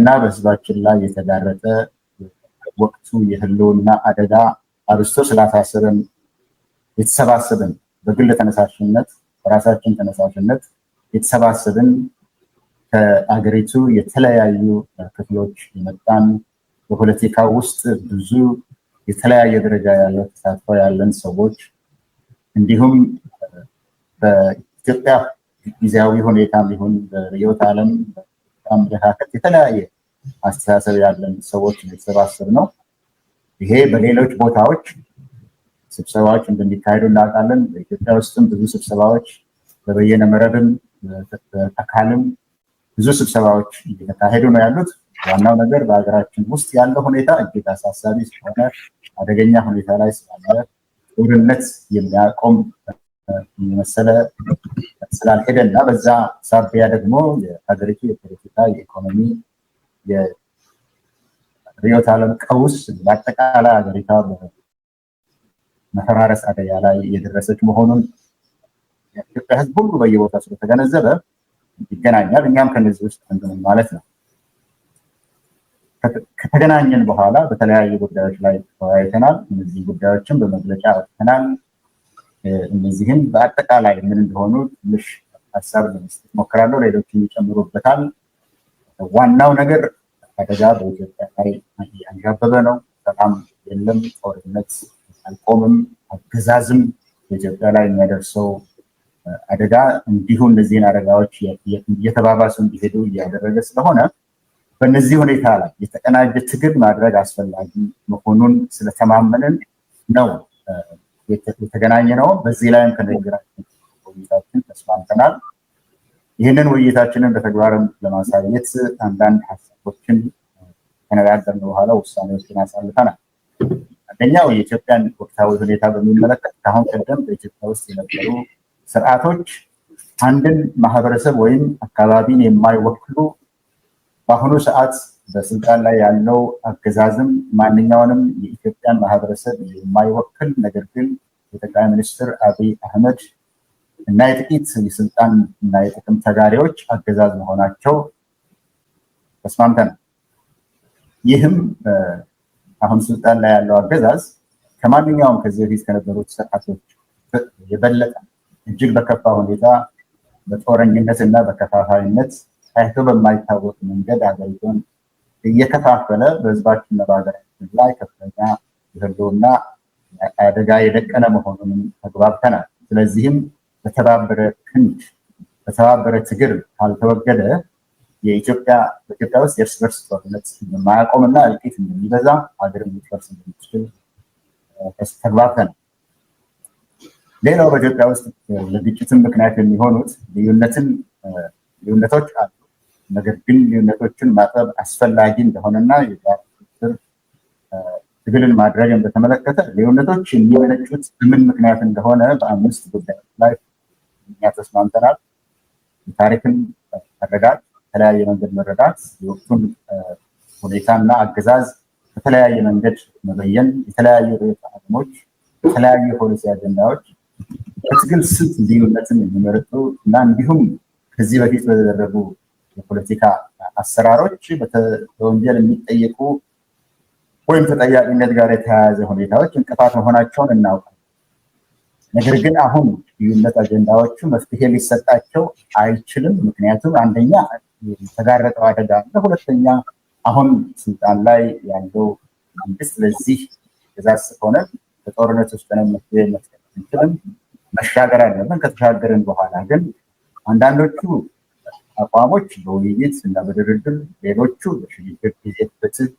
እና በህዝባችን ላይ የተጋረጠ ወቅቱ የህልውና አደጋ አብስቶ ስላሳሰበን የተሰባሰብን በግል ተነሳሽነት በራሳችን ተነሳሽነት የተሰባሰብን ከአገሪቱ የተለያዩ ክፍሎች የመጣን በፖለቲካ ውስጥ ብዙ የተለያየ ደረጃ ያለው ተሳትፎ ያለን ሰዎች እንዲሁም በኢትዮጵያ ጊዜያዊ ሁኔታ ቢሆን በርዕዮተ ዓለም አመለካከት የተለያየ አስተሳሰብ ያለን ሰዎች የተሰባሰብነው። ይሄ በሌሎች ቦታዎች ስብሰባዎች እንደሚካሄዱ እናውቃለን። በኢትዮጵያ ውስጥም ብዙ ስብሰባዎች በበየነ መረብም በአካልም ብዙ ስብሰባዎች እየተካሄዱ ነው ያሉት። ዋናው ነገር በሀገራችን ውስጥ ያለው ሁኔታ እጅግ አሳሳቢ ስለሆነ አደገኛ ሁኔታ ላይ ስላለ ጦርነት የሚያቆም የመሰለ ስላልሄደ እና በዛ ሳቢያ ደግሞ የሀገሪቱ የፖለቲካ የኢኮኖሚ የርዕዮተ ዓለም ቀውስ በአጠቃላይ ሀገሪቷ መፈራረስ አደጋ ላይ የደረሰች መሆኑን የኢትዮጵያ ሕዝብ ሁሉ በየቦታው ስለተገነዘበ ይገናኛል። እኛም ከነዚህ ውስጥ አንዱ ማለት ነው። ከተገናኘን በኋላ በተለያዩ ጉዳዮች ላይ ተወያይተናል። እነዚህ ጉዳዮችን በመግለጫ አውጥተናል። እነዚህም በአጠቃላይ ምን እንደሆኑ ትንሽ ሀሳብ ለመስጠት ሞክራለሁ። ሌሎችም ይጨምሩበታል። ዋናው ነገር አደጋ በኢትዮጵያ ላይ አንዣበበ ነው። ሰላም የለም፣ ጦርነት አልቆምም፣ አገዛዝም በኢትዮጵያ ላይ የሚያደርሰው አደጋ እንዲሁ እነዚህን አደጋዎች እየተባባሱ እንዲሄዱ እያደረገ ስለሆነ በእነዚህ ሁኔታ ላይ የተቀናጀ ትግል ማድረግ አስፈላጊ መሆኑን ስለተማመንን ነው የተገናኘ ነው። በዚህ ላይም ከንግግራችን ውይይታችን ተስማምተናል። ይህንን ውይይታችንን በተግባርም ለማሳየት አንዳንድ ሀሳቦችን ከነጋገርን በኋላ ውሳኔዎችን አሳልፈናል። አንደኛው የኢትዮጵያን ወቅታዊ ሁኔታ በሚመለከት ከአሁን ቀደም በኢትዮጵያ ውስጥ የነበሩ ስርዓቶች አንድን ማህበረሰብ ወይም አካባቢን የማይወክሉ በአሁኑ ሰዓት በስልጣን ላይ ያለው አገዛዝም ማንኛውንም የኢትዮጵያን ማህበረሰብ የማይወክል ነገር ግን የጠቅላይ ሚኒስትር አብይ አህመድ እና የጥቂት የስልጣን እና የጥቅም ተጋሪዎች አገዛዝ መሆናቸው ተስማምተናል። ይህም አሁን ስልጣን ላይ ያለው አገዛዝ ከማንኛውም ከዚህ በፊት ከነበሩት ስርዓቶች የበለጠ እጅግ በከፋ ሁኔታ በጦረኝነት እና በከፋፋይነት ታይቶ በማይታወቅ መንገድ ሀገሪቱን እየከፋፈለ በህዝባችንና በሀገራችን ላይ ከፍተኛ የህልውና አደጋ የደቀነ መሆኑንም ተግባብተናል። ስለዚህም በተባበረ ክንድ በተባበረ ትግል ካልተወገደ በኢትዮጵያ ውስጥ የእርስ በርስ ጦርነት የማያቆምና እልቂት እንደሚበዛ ሀገር ልትፈርስ እንደምትችል ተግባብተናል። ሌላው በኢትዮጵያ ውስጥ ለግጭትን ምክንያት የሚሆኑት ልዩነቶች አሉ። ነገር ግን ልዩነቶችን ማጥበብ አስፈላጊ እንደሆነና ትግልን ማድረግን በተመለከተ ልዩነቶች የሚመነጩት ምን ምክንያት እንደሆነ በ5 ጉዳዮች ላይ እኛ ተስማምተናል። የታሪክን መረዳት፣ የተለያየ መንገድ መረዳት፣ የወቅቱን ሁኔታና አገዛዝ በተለያየ መንገድ መበየን፣ የተለያዩ ርዕዮተ ዓለሞች፣ የተለያዩ የፖሊሲ አጀንዳዎች በትግል ስልት ልዩነትን የሚመርጡ እና እንዲሁም ከዚህ በፊት በተደረጉ የፖለቲካ አሰራሮች በወንጀል የሚጠየቁ ወይም ተጠያቂነት ጋር የተያያዘ ሁኔታዎች እንቅፋት መሆናቸውን እናውቃለን። ነገር ግን አሁን ልዩነት አጀንዳዎቹ መፍትሄ ሊሰጣቸው አይችልም። ምክንያቱም አንደኛ የተጋረጠው አደጋ አለ፣ ሁለተኛ አሁን ስልጣን ላይ ያለው መንግስት ለዚህ ትዕዛዝ ሆነ በጦርነት ውስጥ ነው መፍትሄ መስጠት አንችልም፣ መሻገር አለብን። ከተሻገርን በኋላ ግን አንዳንዶቹ አቋሞች በውይይት እና በድርድር፣ ሌሎቹ በሽግግር ጊዜ ፍትህ፣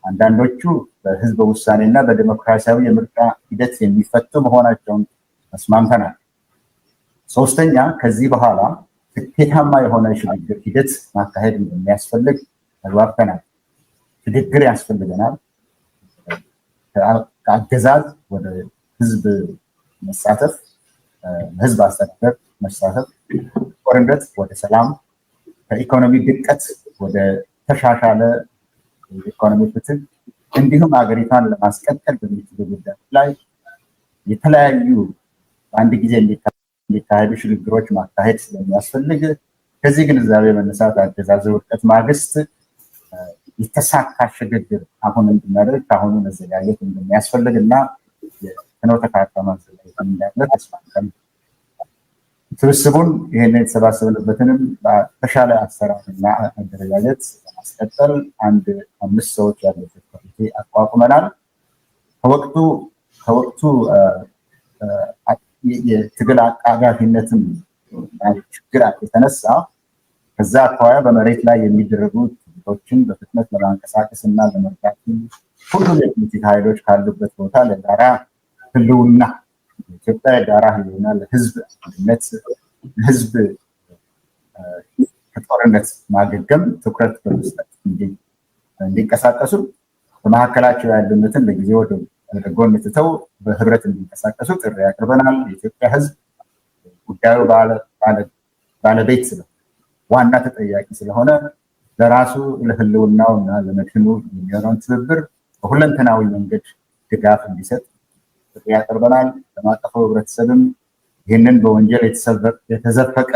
አንዳንዶቹ በህዝበ ውሳኔ እና በዲሞክራሲያዊ የምርጫ ሂደት የሚፈቱ መሆናቸውን ተስማምተናል። ሶስተኛ ከዚህ በኋላ ስኬታማ የሆነ ሽግግር ሂደት ማካሄድ እንደሚያስፈልግ ተግባብተናል። ሽግግር ያስፈልገናል። ከአገዛዝ ወደ ህዝብ መሳተፍ፣ ህዝብ አስተዳደር መሳተፍ፣ ጦርነት ወደ ሰላም፣ ከኢኮኖሚ ድቀት ወደ ተሻሻለ ኢኮኖሚ ፍትህ እንዲሁም ሀገሪቷን ለማስቀጠል በሚችሉ ጉዳዮች ላይ የተለያዩ በአንድ ጊዜ የሚካሄዱ ሽግግሮች ማካሄድ ስለሚያስፈልግ ከዚህ ግንዛቤ መነሳት አገዛዙ ውድቀት ማግስት የተሳካ ሽግግር አሁን እንድናደርግ አሁን መዘጋጀት እንደሚያስፈልግና የፍኖተ ካርታ ማዘጋጀት እንዳለ ተስማምተን ስብስቡን ይህን የተሰባሰብንበትንም በተሻለ አሰራርና አደረጃጀት ለማስቀጠል 5 ሰዎች ያለበት ኮሚቴ አቋቁመናል። ከወቅቱ የትግል አቃጋፊነትም ችግር የተነሳ ከዛ አኳያ በመሬት ላይ የሚደረጉ ትግሎችን በፍጥነት ለማንቀሳቀስ እና ለመርዳት ሁሉም የፖለቲካ ኃይሎች ካሉበት ቦታ ለጋራ ህልውና ኢትዮጵያ የጋራ ህልውና ለህዝብ አንድነት ለህዝብ ከጦርነት ማገገም ትኩረት በመስጠት እንዲንቀሳቀሱ በመካከላቸው ያሉነትን ለጊዜው ወደ ጎን ትተው በህብረት እንዲንቀሳቀሱ ጥሪ ያቀርበናል። የኢትዮጵያ ህዝብ ጉዳዩ ባለቤት ነው፣ ዋና ተጠያቂ ስለሆነ ለራሱ ለህልውናው እና ለመድህኑ የሚሆነውን ትብብር በሁለንተናዊ መንገድ ድጋፍ እንዲሰጥ ጥሪ ያቀርበናል። ለማቀፈው ህብረተሰብም ይህንን በወንጀል የተዘፈቀ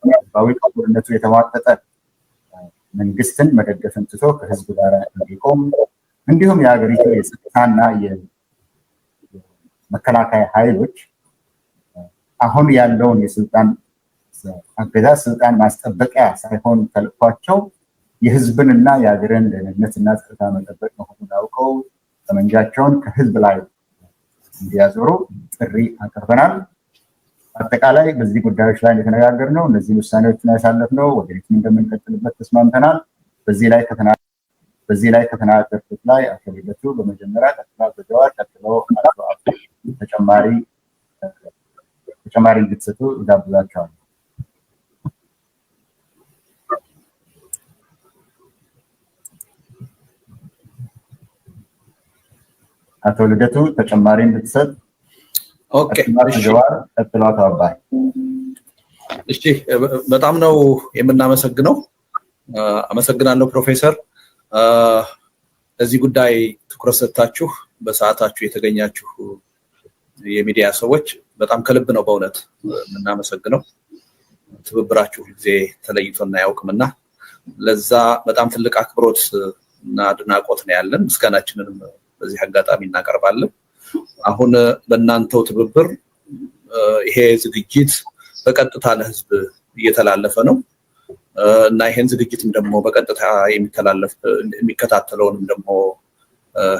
ህዝባዊ ጦርነቱ የተዋጠጠ መንግስትን መደገፍን ትቶ ከህዝብ ጋር እንዲቆም እንዲሁም የሀገሪቱ የጸጥታና የመከላከያ ኃይሎች አሁን ያለውን የስልጣን አገዛዝ ስልጣን ማስጠበቂያ ሳይሆን ተልዕኳቸው የህዝብንና የሀገርን ደህንነትና ጸጥታ መጠበቅ መሆኑን አውቀው ጠመንጃቸውን ከህዝብ ላይ እንዲያዞሩ ጥሪ አቅርበናል። አጠቃላይ በዚህ ጉዳዮች ላይ የተነጋገርነው እነዚህ ውሳኔዎችን ያሳለፍነው ወደፊትም እንደምንቀጥልበት ተስማምተናል። በዚህ ላይ ከተናገርኩት ላይ አቶ ልደቱ በመጀመሪያ ቀጥሎ በጀዋር ቀጥሎ ተጨማሪ እንድትሰጡ እጋብዛቸዋለሁ። አቶ ልደቱ ተጨማሪ እንድትሰጥ። ኦኬ ጀዋር ቀጥሎ ተባባሪ። እሺ በጣም ነው የምናመሰግነው። አመሰግናለሁ ፕሮፌሰር። እዚህ ጉዳይ ትኩረት ሰጥታችሁ በሰዓታችሁ የተገኛችሁ የሚዲያ ሰዎች በጣም ከልብ ነው በእውነት የምናመሰግነው። ትብብራችሁ ጊዜ ተለይቶና አያውቅምና ለዛ በጣም ትልቅ አክብሮት እና አድናቆት ነው ያለን። ምስጋናችንንም በዚህ አጋጣሚ እናቀርባለን። አሁን በእናንተው ትብብር ይሄ ዝግጅት በቀጥታ ለህዝብ እየተላለፈ ነው እና ይሄን ዝግጅትም ደግሞ በቀጥታ የሚከታተለውንም ደግሞ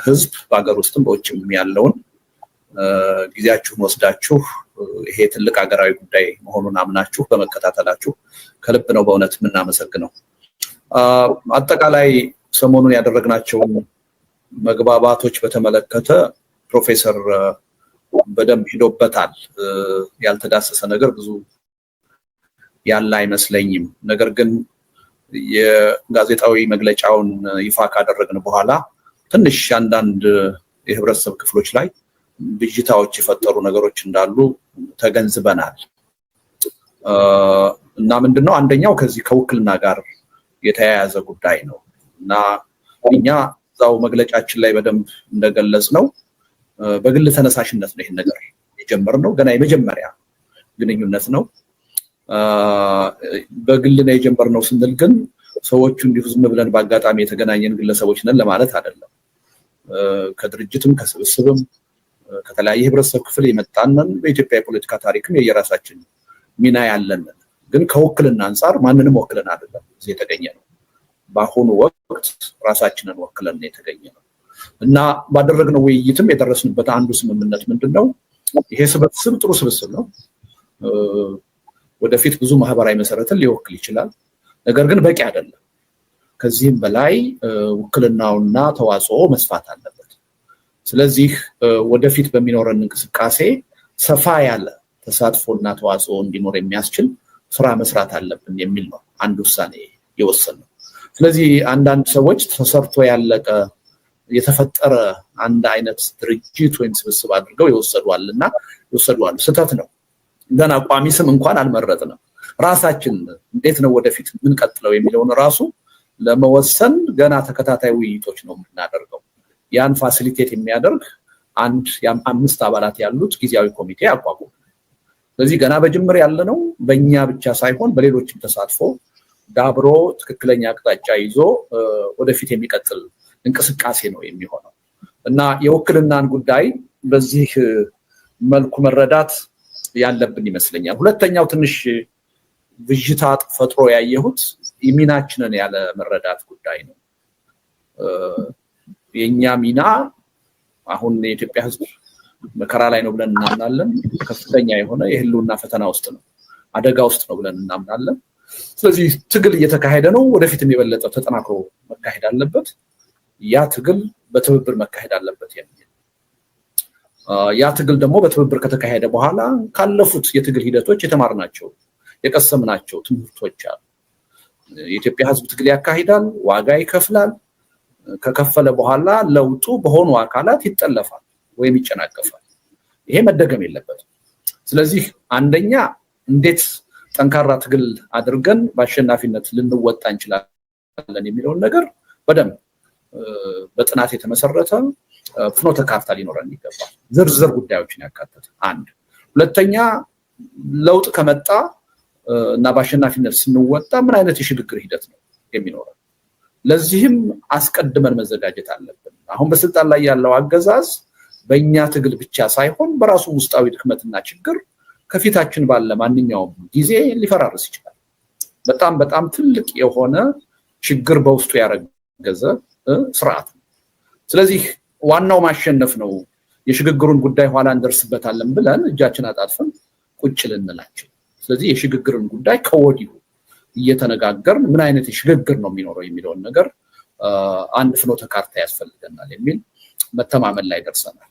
ህዝብ በአገር ውስጥም በውጭም ያለውን ጊዜያችሁን ወስዳችሁ ይሄ ትልቅ ሀገራዊ ጉዳይ መሆኑን አምናችሁ በመከታተላችሁ ከልብ ነው በእውነት የምናመሰግነው። አጠቃላይ ሰሞኑን ያደረግናቸውን መግባባቶች በተመለከተ ፕሮፌሰር በደንብ ሂዶበታል። ያልተዳሰሰ ነገር ብዙ ያለ አይመስለኝም። ነገር ግን የጋዜጣዊ መግለጫውን ይፋ ካደረግን በኋላ ትንሽ አንዳንድ የህብረተሰብ ክፍሎች ላይ ብዥታዎች የፈጠሩ ነገሮች እንዳሉ ተገንዝበናል እና ምንድነው አንደኛው ከዚህ ከውክልና ጋር የተያያዘ ጉዳይ ነው እና እኛ ዛው መግለጫችን ላይ በደንብ እንደገለጽ ነው በግል ተነሳሽነት ነው ይሄን ነገር የጀመርነው። ገና የመጀመሪያ ግንኙነት ነው። በግል ነው የጀመርነው ስንል ግን ሰዎቹ እንዲሁ ዝም ብለን በአጋጣሚ የተገናኘን ግለሰቦች ነን ለማለት አይደለም። ከድርጅትም ከስብስብም ከተለያየ ህብረተሰብ ክፍል የመጣንን በኢትዮጵያ የፖለቲካ ታሪክም የየራሳችን ሚና ያለን ግን ከውክልና አንፃር ማንንም ወክለን አይደለም እዚህ የተገኘ ነው። በአሁኑ ወቅት ራሳችንን ወክለን የተገኘ ነው እና ባደረግነው ውይይትም የደረስንበት አንዱ ስምምነት ምንድነው ይሄ ስብስብ ጥሩ ስብስብ ነው። ወደፊት ብዙ ማህበራዊ መሰረትን ሊወክል ይችላል። ነገር ግን በቂ አይደለም። ከዚህም በላይ ውክልናውና ተዋጽኦ መስፋት አለበት። ስለዚህ ወደፊት በሚኖረን እንቅስቃሴ ሰፋ ያለ ተሳትፎና ተዋጽኦ እንዲኖር የሚያስችል ስራ መስራት አለብን የሚል ነው አንድ ውሳኔ የወሰነው። ስለዚህ አንዳንድ ሰዎች ተሰርቶ ያለቀ የተፈጠረ አንድ አይነት ድርጅት ወይም ስብስብ አድርገው ይወሰዷልና ስህተት ነው። ገና ቋሚ ስም እንኳን አልመረጥንም። ራሳችን እንዴት ነው ወደፊት ምን ቀጥለው የሚለውን ራሱ ለመወሰን ገና ተከታታይ ውይይቶች ነው የምናደርገው። ያን ፋሲሊቴት የሚያደርግ አንድ 5 አባላት ያሉት ጊዜያዊ ኮሚቴ አቋቁመናል። ስለዚህ ገና በጅምር ያለነው በእኛ ብቻ ሳይሆን በሌሎችም ተሳትፎ ዳብሮ ትክክለኛ አቅጣጫ ይዞ ወደፊት የሚቀጥል እንቅስቃሴ ነው የሚሆነው እና የውክልናን ጉዳይ በዚህ መልኩ መረዳት ያለብን ይመስለኛል። ሁለተኛው ትንሽ ብዥታ ፈጥሮ ያየሁት የሚናችንን ያለ መረዳት ጉዳይ ነው። የኛ ሚና አሁን የኢትዮጵያ ህዝብ መከራ ላይ ነው ብለን እናምናለን። ከፍተኛ የሆነ የህልውና ፈተና ውስጥ ነው፣ አደጋ ውስጥ ነው ብለን እናምናለን። ስለዚህ ትግል እየተካሄደ ነው፣ ወደፊትም የበለጠ ተጠናክሮ መካሄድ አለበት። ያ ትግል በትብብር መካሄድ አለበት የሚል ያ ትግል ደግሞ በትብብር ከተካሄደ በኋላ ካለፉት የትግል ሂደቶች የተማርናቸው የቀሰምናቸው ትምህርቶች አሉ። የኢትዮጵያ ህዝብ ትግል ያካሂዳል፣ ዋጋ ይከፍላል። ከከፈለ በኋላ ለውጡ በሆኑ አካላት ይጠለፋል ወይም ይጨናገፋል። ይሄ መደገም የለበትም። ስለዚህ አንደኛ እንዴት ጠንካራ ትግል አድርገን በአሸናፊነት ልንወጣ እንችላለን የሚለውን ነገር በደንብ በጥናት የተመሰረተ ፍኖተ ካርታ ሊኖረን ይገባል። ዝርዝር ጉዳዮችን ያካተተ አንድ። ሁለተኛ ለውጥ ከመጣ እና በአሸናፊነት ስንወጣ ምን አይነት የሽግግር ሂደት ነው የሚኖረው? ለዚህም አስቀድመን መዘጋጀት አለብን። አሁን በስልጣን ላይ ያለው አገዛዝ በእኛ ትግል ብቻ ሳይሆን በራሱ ውስጣዊ ድክመትና ችግር ከፊታችን ባለ ማንኛውም ጊዜ ሊፈራርስ ይችላል። በጣም በጣም ትልቅ የሆነ ችግር በውስጡ ያረገዘ ስርዓት ነው። ስለዚህ ዋናው ማሸነፍ ነው። የሽግግሩን ጉዳይ ኋላ እንደርስበታለን ብለን እጃችን አጣጥፈን ቁጭ ልንላቸው። ስለዚህ የሽግግርን ጉዳይ ከወዲሁ እየተነጋገርን ምን አይነት የሽግግር ነው የሚኖረው የሚለውን ነገር አንድ ፍኖተ ካርታ ያስፈልገናል የሚል መተማመን ላይ ደርሰናል።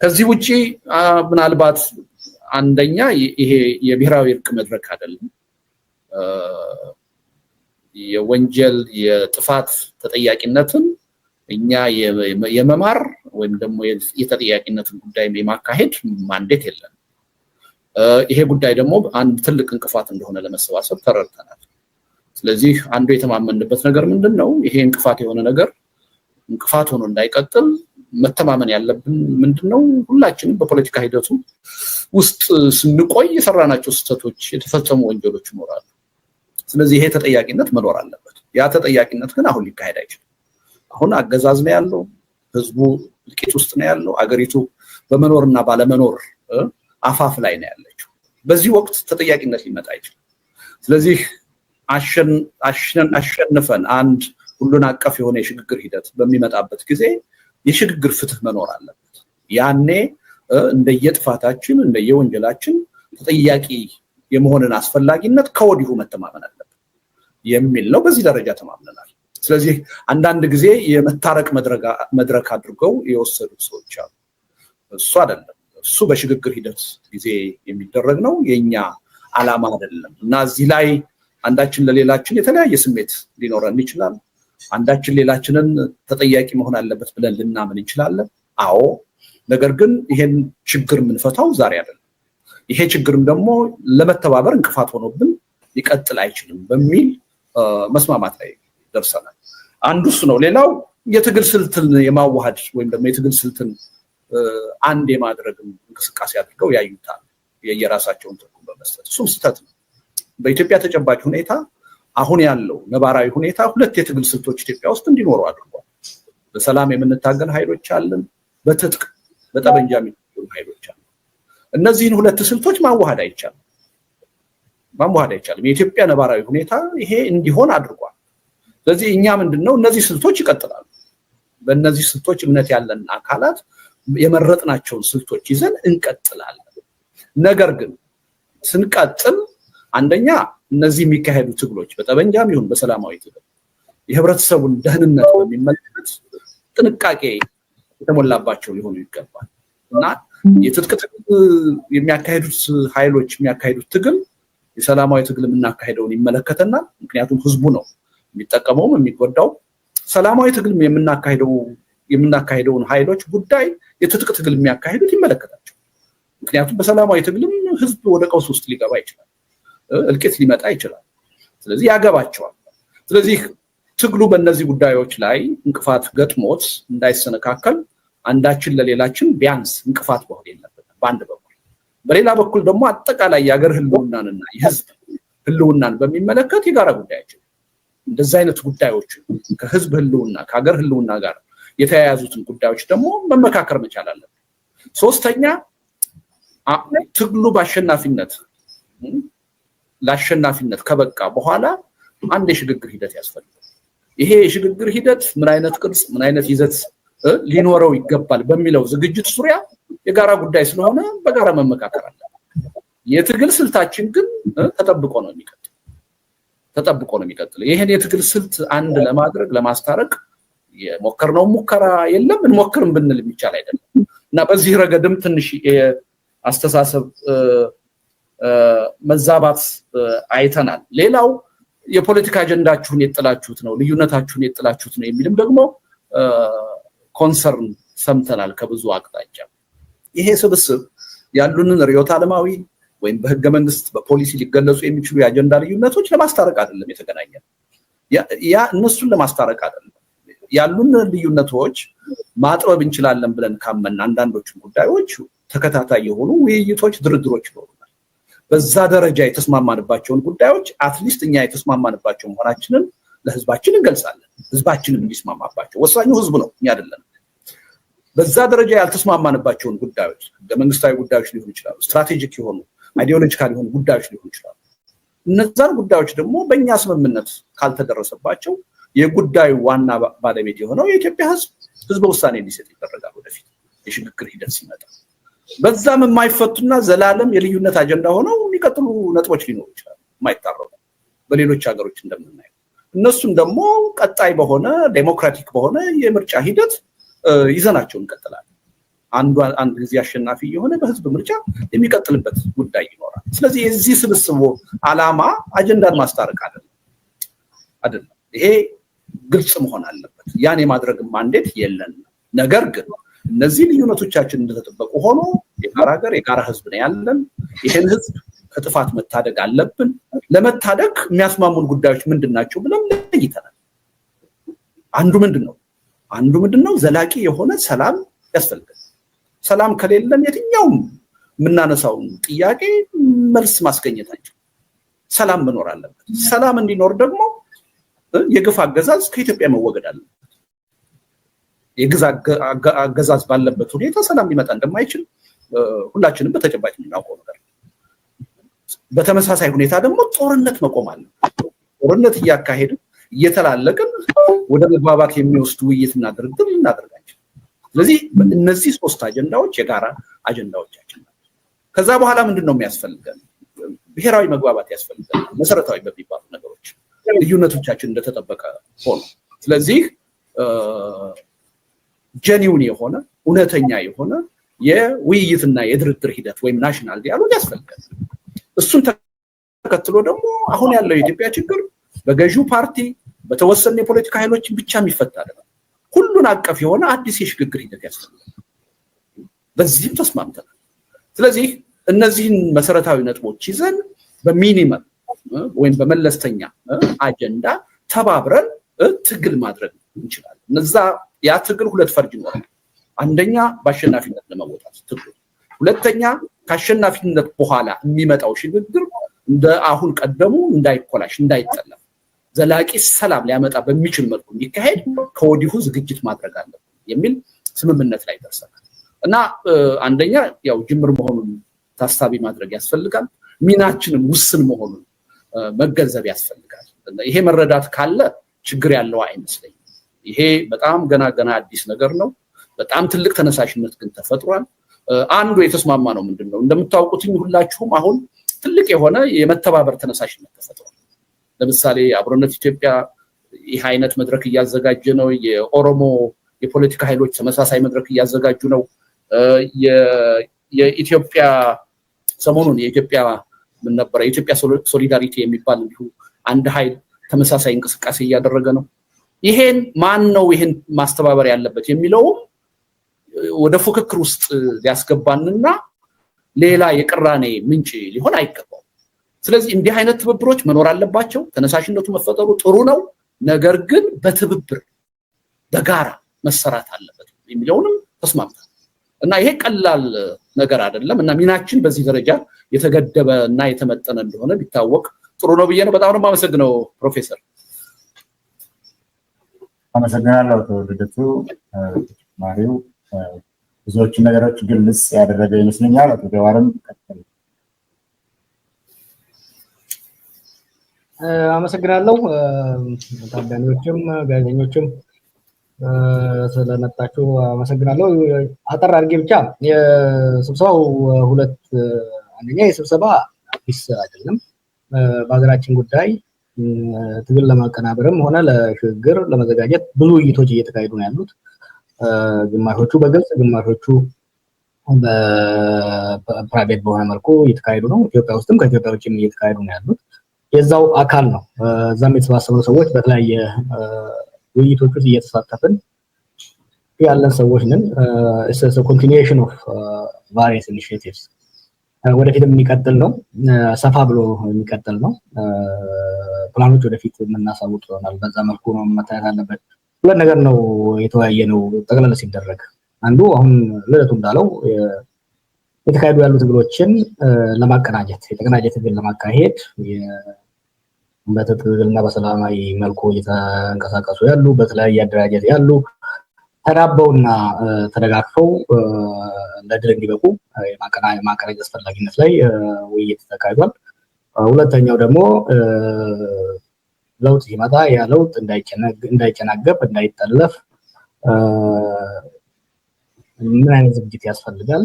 ከዚህ ውጪ ምናልባት አንደኛ ይሄ የብሔራዊ እርቅ መድረክ አይደለም። የወንጀል የጥፋት ተጠያቂነትን እኛ የመማር ወይም ደግሞ የተጠያቂነትን ጉዳይ የማካሄድ ማንዴት የለም። ይሄ ጉዳይ ደግሞ አንድ ትልቅ እንቅፋት እንደሆነ ለመሰባሰብ ተረድተናል። ስለዚህ አንዱ የተማመንበት ነገር ምንድነው? ይሄ እንቅፋት የሆነ ነገር እንቅፋት ሆኖ እንዳይቀጥል መተማመን ያለብን ምንድነው? ሁላችንም በፖለቲካ ሂደቱ ውስጥ ስንቆይ የሰራናቸው ስህተቶች፣ የተፈጸሙ ወንጀሎች ይኖራሉ። ስለዚህ ይሄ ተጠያቂነት መኖር አለበት። ያ ተጠያቂነት ግን አሁን ሊካሄድ አይችልም። አሁን አገዛዝ ነው ያለው፣ ህዝቡ እልቂት ውስጥ ነው ያለው፣ አገሪቱ በመኖርና ባለመኖር አፋፍ ላይ ነው ያለችው። በዚህ ወቅት ተጠያቂነት ሊመጣ አይችልም። ስለዚህ አሸንፈን አንድ ሁሉን አቀፍ የሆነ የሽግግር ሂደት በሚመጣበት ጊዜ የሽግግር ፍትህ መኖር አለበት። ያኔ እንደየጥፋታችን እንደየወንጀላችን ተጠያቂ የመሆንን አስፈላጊነት ከወዲሁ መተማመን አለበት የሚል ነው። በዚህ ደረጃ ተማምነናል። ስለዚህ አንዳንድ ጊዜ የመታረቅ መድረክ አድርገው የወሰዱ ሰዎች አሉ። እሱ አይደለም። እሱ በሽግግር ሂደት ጊዜ የሚደረግ ነው፣ የኛ ዓላማ አይደለም እና እዚህ ላይ አንዳችን ለሌላችን የተለያየ ስሜት ሊኖረን ይችላል። አንዳችን ሌላችንን ተጠያቂ መሆን አለበት ብለን ልናምን እንችላለን። አዎ፣ ነገር ግን ይሄን ችግር የምንፈታው ዛሬ አይደለም። ይሄ ችግርም ደግሞ ለመተባበር እንቅፋት ሆኖብን ሊቀጥል አይችልም በሚል መስማማት ላይ ደርሰናል። አንዱ እሱ ነው። ሌላው የትግል ስልትን የማዋሃድ ወይም ደግሞ የትግል ስልትን አንድ የማድረግ እንቅስቃሴ አድርገው ያዩታል የየራሳቸውን ትርጉም በመስጠት። እሱም ስህተት ነው። በኢትዮጵያ ተጨባጭ ሁኔታ አሁን ያለው ነባራዊ ሁኔታ ሁለት የትግል ስልቶች ኢትዮጵያ ውስጥ እንዲኖሩ አድርጓል። በሰላም የምንታገል ኃይሎች አለን፣ በትጥቅ በጠበንጃ የሚታገሉ ኃይሎች አሉ። እነዚህን ሁለት ስልቶች ማዋሃድ አይቻልም። የኢትዮጵያ ነባራዊ ሁኔታ ይሄ እንዲሆን አድርጓል። ስለዚህ እኛ ምንድነው እነዚህ ስልቶች ይቀጥላሉ። በእነዚህ ስልቶች እምነት ያለን አካላት የመረጥናቸውን ስልቶች ይዘን እንቀጥላለን። ነገር ግን ስንቀጥል አንደኛ እነዚህ የሚካሄዱ ትግሎች በጠበንጃም ይሁን በሰላማዊ ትግል የህብረተሰቡን ደህንነት በሚመለከት ጥንቃቄ የተሞላባቸው ሊሆኑ ይገባል እና የትጥቅ ትግል የሚያካሂዱት ኃይሎች የሚያካሂዱት ትግል የሰላማዊ ትግል የምናካሄደውን ይመለከተናል። ምክንያቱም ህዝቡ ነው የሚጠቀመውም የሚጎዳው። ሰላማዊ ትግል የምናካሄደውን ኃይሎች ጉዳይ የትጥቅ ትግል የሚያካሂዱት ይመለከታቸው። ምክንያቱም በሰላማዊ ትግልም ህዝብ ወደ ቀውስ ውስጥ ሊገባ ይችላል፣ እልቂት ሊመጣ ይችላል። ስለዚህ ያገባቸዋል። ስለዚህ ትግሉ በእነዚህ ጉዳዮች ላይ እንቅፋት ገጥሞት እንዳይሰነካከል አንዳችን ለሌላችን ቢያንስ እንቅፋት መሆን የለበትም በአንድ በኩል። በሌላ በኩል ደግሞ አጠቃላይ የሀገር ህልውናንና የህዝብ ህልውናን በሚመለከት የጋራ ጉዳያችን እንደዛ አይነት ጉዳዮች ከህዝብ ህልውና ከሀገር ህልውና ጋር የተያያዙትን ጉዳዮች ደግሞ መመካከር መቻል አለብን። ሶስተኛ ትግሉ ለአሸናፊነት ከበቃ በኋላ አንድ የሽግግር ሂደት ያስፈልጋል። ይሄ የሽግግር ሂደት ምን አይነት ቅርጽ ምን አይነት ይዘት ሊኖረው ይገባል በሚለው ዝግጅት ዙሪያ የጋራ ጉዳይ ስለሆነ በጋራ መመካከር አለ። የትግል ስልታችን ግን ተጠብቆ ነው የሚቀጥለው። ይሄን የትግል ስልት አንድ ለማድረግ ለማስታረቅ የሞከርነው ሙከራ የለም፣ እንሞክርም ብንል የሚቻል አይደለም እና በዚህ ረገድም ትንሽ አስተሳሰብ መዛባት ሰምተናል። ሌላው የፖለቲካ አጀንዳችሁን የጥላችሁት ነው፣ ልዩነታችሁን የጥላችሁት ነው የሚልም ደግሞ ኮንሰርን ሰምተናል ከብዙ አቅጣጫ። ይሄ ስብስብ ያሉንን ርዕዮተ ዓለማዊ ወይም በህገ መንግስት በፖሊሲ ሊገለጹ የሚችሉ የአጀንዳ ልዩነቶች ለማስታረቅ አይደለም የተገናኘው። ያ እነሱን ለማስታረቅ አይደለም። ያሉን ልዩነቶች ማጥበብ እንችላለን ብለን ካመን አንዳንዶቹን ጉዳዮች ተከታታይ የሆኑ ውይይቶች፣ ድርድሮች ይኖሩናል። በዛ ደረጃ የተስማማንባቸውን ጉዳዮች አትሊስት እኛ የተስማማንባቸው መሆናችንን ለህዝባችን እንገልጻለን። ህዝባችንም እንዲስማማባቸው ወሳኙ ህዝብ ነው፣ እኛ አይደለም። በዛ ደረጃ ያልተስማማንባቸውን ጉዳዮች መንግስታዊ ጉዳዮች ሊሆኑ ይችላሉ፣ ስትራቴጂክ የሆኑ አይዲዮሎጂካል የሆኑ ጉዳዮች ሊሆኑ ይችላሉ። እነዛን ጉዳዮች ደግሞ በእኛ ስምምነት ካልተደረሰባቸው የጉዳዩ ዋና ባለቤት የሆነው የኢትዮጵያ ህዝብ ውሳኔ እንዲሰጥ ይደረጋል። ወደፊት የሽግግር ሂደት ሲመጣ በዛም የማይፈቱና ዘላለም የልዩነት አጀንዳ ሆነው የሚቀጥሉ ነጥቦች ሊኖሩ ይችላሉ፣ የማይታረቁ በሌሎች ሀገሮች እንደምናየው። እነሱን ደግሞ ቀጣይ በሆነ ዴሞክራቲክ በሆነ የምርጫ ሂደት ይዘናቸው እንቀጥላለን። አንድ ጊዜ አሸናፊ የሆነ በህዝብ ምርጫ የሚቀጥልበት ጉዳይ ይኖራል። ስለዚህ የዚህ ስብስቡ ዓላማ አጀንዳን ማስታረቅ አይደለም። ይሄ ግልጽ መሆን አለበት። ያን የማድረግ ማንዴት የለንም። ነገር ግን እነዚህ ልዩነቶቻችን እንደተጠበቁ ሆኖ የጋራ ሀገር የጋራ ህዝብ ነው ያለን። ይሄን ህዝብ ከጥፋት መታደግ አለብን። ለመታደግ የሚያስማሙን ጉዳዮች ምንድናቸው ብለን ለይተናል። አንዱ ምንድነው? ዘላቂ የሆነ ሰላም ያስፈልጋል። ሰላም ከሌለን የትኛውም የምናነሳውን ጥያቄ መልስ ማስገኘት አንችልም። ሰላም መኖር አለበት። ሰላም እንዲኖር ደግሞ የግፍ አገዛዝ ከኢትዮጵያ መወገድ አለበት። የግፍ አገዛዝ ባለበት ሁኔታ ሰላም ሊመጣ እንደማይችል ሁላችንም በተጨባጭ የምናውቀው ነገር። በተመሳሳይ ሁኔታ ደግሞ ጦርነት መቆም አለበት። ጦርነት እያካሄድን እየተላለቅን ወደ መግባባት የሚወስድ ውይይትና ድርድር እናደርጋለን። ስለዚህ እነዚህ ሶስት አጀንዳዎች የጋራ አጀንዳዎቻችን ናቸው። ከዛ በኋላ ምንድነው የሚያስፈልገን? ብሔራዊ መግባባት ያስፈልጋል። መሰረታዊ በሚባሉ ነገሮች ልዩነቶቻችን እንደተጠበቀ ሆኖ ስለዚህ ጀኒውን የሆነ እውነተኛ የሆነ የውይይትና የድርድር ሂደት ወይም ናሽናል ዲያሎግ ያስፈልጋል። እሱን ተከትሎ ደግሞ አሁን ያለው የኢትዮጵያ ችግር በገዢው ፓርቲ በተወሰኑ የፖለቲካ ኃይሎች ብቻ የሚፈታ አይደለም። ሁሉን አቀፍ የሆነ አዲስ የሽግግር ሂደት ያስፈልጋል። በዚህም ተስማምተናል። ስለዚህ እነዚህን መሰረታዊ ነጥቦች ይዘን በሚኒመም ወይም በመለስተኛ አጀንዳ ተባብረን ትግል ማድረግ እንችላለን። ያ ትግል ሁለት ፈርጅ ይኖራል። አንደኛ በአሸናፊነት ለመወጣት ትግል፣ ሁለተኛ ከአሸናፊነት በኋላ የሚመጣው ሽግግር እንደ አሁን ቀደሙ እንዳይኮላሽ እንዳይጠለፍ ዘላቂ ሰላም ሊያመጣ በሚችል መልኩ እንዲካሄድ ከወዲሁ ዝግጅት ማድረግ አለብን የሚል ስምምነት ላይ ደርሰናል እና አንደኛ ያው ጅምር መሆኑን ታሳቢ ማድረግ ያስፈልጋል። ሚናችንም ውስን መሆኑን መገንዘብ ያስፈልጋል። ይሄ መረዳት ካለ ችግር ያለው አይመስለኝም። ይሄ በጣም ገና አዲስ ነገር ነው። በጣም ትልቅ ተነሳሽነት ግን ተፈጥሯል። አንዱ የተስማማ ነው ምንድነው እንደምታውቁት ሁላችሁም አሁን ትልቅ የሆነ የመተባበር ተነሳሽነት ተፈጥሯል። ለምሳሌ አብሮነት ኢትዮጵያ ይህ አይነት መድረክ እያዘጋጀ ነው። የኦሮሞ የፖለቲካ ኃይሎች ተመሳሳይ መድረክ እያዘጋጁ ነው። የኢትዮጵያ ሰሞኑን የኢትዮጵያ ምን ነበር የኢትዮጵያ ሶሊዳሪቲ የሚባል እንዲሁ አንድ ኃይል ተመሳሳይ እንቅስቃሴ እያደረገ ነው። ይሄን ማን ነው ይሄን ማስተባበር ያለበት የሚለው ወደ ፉክክር ውስጥ ሊያስገባንና ሌላ የቅራኔ ምንጭ ሊሆን አይገባው። ስለዚህ እንዲህ አይነት ትብብሮች መኖር አለባቸው። ተነሳሽነቱ መፈጠሩ ጥሩ ነው። ነገር ግን በትብብር በጋራ መሰራት አለበት የሚለውንም ተስማምተናል እና ይሄ ቀላል ነገር አይደለም እና ሚናችን በዚህ ደረጃ የተገደበ እና የተመጠነ እንደሆነ ቢታወቅ ጥሩ ነው ብዬ ነው። በጣም ነው የማመሰግነው ፕሮፌሰር። አመሰግናለሁ አቶ ልደቱ። ማሪው ብዙዎቹ ነገሮች ግልጽ ያደረገ ይመስለኛል። አቶ ጀዋርም ቀጥል። አመሰግናለሁ። ታዳሚዎችም ጋዜጠኞችም ስለመጣችሁ አመሰግናለሁ። አጠር አድርጌ ብቻ የስብሰባው አንደኛ የስብሰባ አዲስ አይደለም። በሀገራችን ጉዳይ ትግል ለማቀናበርም ሆነ ለሽግግር ለመዘጋጀት ብዙ ውይይቶች እየተካሄዱ ነው ያሉት። ግማሾቹ በግልጽ ግማሾቹ በፕራይቬት በሆነ መልኩ እየተካሄዱ ነው። ኢትዮጵያ ውስጥም ከኢትዮጵያ ውጭም እየተካሄዱ ነው ያሉት። የዛው አካል ነው። እዛም የተሰባሰቡ ሰዎች በተለያየ ውይይቶች ውስጥ እየተሳተፍን ያለን ሰዎች ነን። it's a continuation of various initiatives ወደፊትም የሚቀጥል ነው። ሰፋ ብሎ የሚቀጥል ነው። ፕላኖች ወደፊት የምናሳውቅ ይሆናል። በዛ መልኩ ነው መታየት አለበት። ሁለት ነገር ነው የተወያየ ነው ጠቅላላ ሲደረግ። አንዱ አሁን ልደቱ እንዳለው የተካሄዱ ያሉ ትግሎችን ለማቀናጀት የተቀናጀ ትግል ለማካሄድ በትግልና በሰላማዊ መልኩ እየተንቀሳቀሱ ያሉ በተለያየ አደራጀት ያሉ ተራበውና ተደጋግፈው ለድል እንዲበቁ ማቀናጀት አስፈላጊነት ላይ ውይይት ተካሂዷል። ሁለተኛው ደግሞ ለውጥ ሲመጣ ያ ለውጥ እንዳይጨናገፍ እንዳይጠለፍ ምን አይነት ዝግጅት ያስፈልጋል?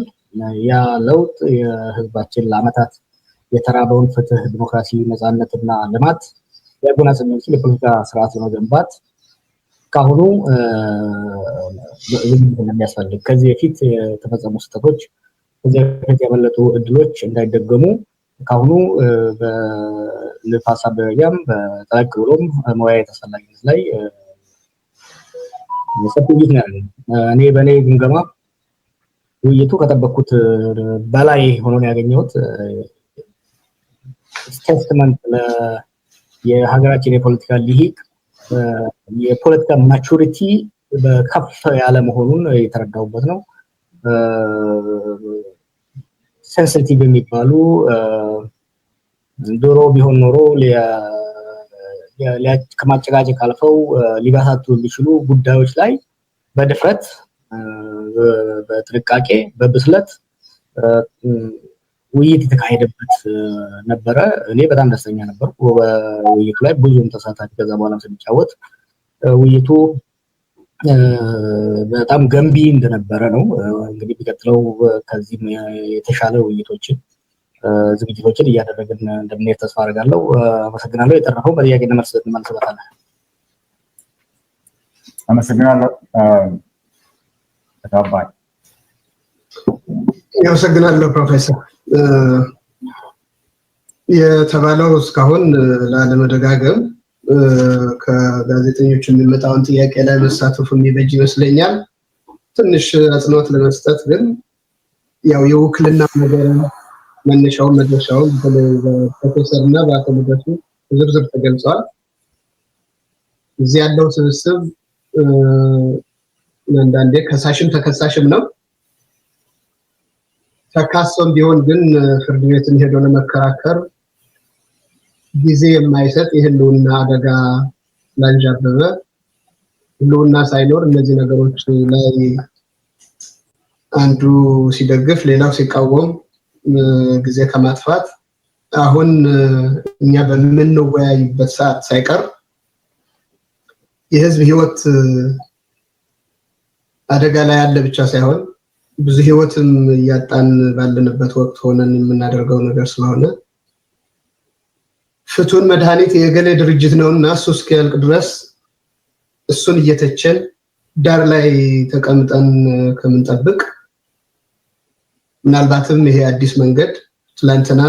ያ ለውጥ የህዝባችን ለዓመታት የተራበውን ፍትህ፣ ዲሞክራሲ፣ ነፃነትና ልማት ያጎናጽፍ የሚችል የፖለቲካ ስርዓት ለመገንባት ካሁኑ ዝግጅት እንደሚያስፈልግ ከዚህ በፊት የተፈጸሙ ስህተቶች ከዚህ በፊት ያመለጡ እድሎች እንዳይደገሙ ካሁኑ በንድፈ ሀሳብ ደረጃም በጠለቅ ብሎም መወያየት አስፈላጊነት ላይ ሰፊ ውይይት ነው ያለው። እኔ በእኔ ግምገማ ውይይቱ ከጠበቅኩት በላይ ሆኖ ነው ያገኘሁት። ስቴትመንት የሀገራችን የፖለቲካ ሊሂቅ የፖለቲካ ማቹሪቲ በከፍ ያለ መሆኑን የተረዳሁበት ነው። ሴንሲቲቭ የሚባሉ ዶሮ ቢሆን ኖሮ ከማጨቃጨቅ አልፈው ሊባሳቱ የሚችሉ ጉዳዮች ላይ በድፍረት በጥንቃቄ በብስለት ውይይት የተካሄደበት ነበረ። እኔ በጣም ደስተኛ ነበርኩ በውይይቱ ላይ ብዙም ተሳታፊ ከዛ በኋላም ስንጫወት ውይይቱ በጣም ገንቢ እንደነበረ ነው። እንግዲህ ቢቀጥለው ከዚህ የተሻለ ውይይቶችን ዝግጅቶችን እያደረግን እንደምንሄድ ተስፋ አደርጋለሁ። አመሰግናለሁ። የተረፈው በጥያቄና መልስ እንመልስበታለን። አመሰግናለሁ። ተባባሪ አመሰግናለሁ ፕሮፌሰር። የተባለው እስካሁን ላለመደጋገም ከጋዜጠኞች የሚመጣውን ጥያቄ ላይ መሳተፉ የሚበጅ ይመስለኛል። ትንሽ አጽንኦት ለመስጠት ግን ያው የውክልና ነገር መነሻውን መድረሻውን በፕሮፌሰርና በአቶ ልደቱ ዝርዝር ተገልጿል። እዚህ ያለው ስብስብ አንዳንዴ ከሳሽም ተከሳሽም ነው። ተካሶም ቢሆን ግን ፍርድ ቤትን ሄዶ ለመከራከር ጊዜ የማይሰጥ የህልውና አደጋ ላንዣበበ ህልውና ሳይኖር እነዚህ ነገሮች ላይ አንዱ ሲደግፍ ሌላው ሲቃወም ጊዜ ከማጥፋት አሁን እኛ በምንወያይበት ሰዓት ሳይቀር የህዝብ ህይወት አደጋ ላይ ያለ ብቻ ሳይሆን ብዙ ህይወትም ያጣን ባለንበት ወቅት ሆነን የምናደርገው ነገር ስለሆነ ፍቱን መድኃኒት የገሌ ድርጅት ነውና እሱ እስኪያልቅ ድረስ እሱን እየተቸን ዳር ላይ ተቀምጠን ከምንጠብቅ ምናልባትም ይሄ አዲስ መንገድ ትላንትና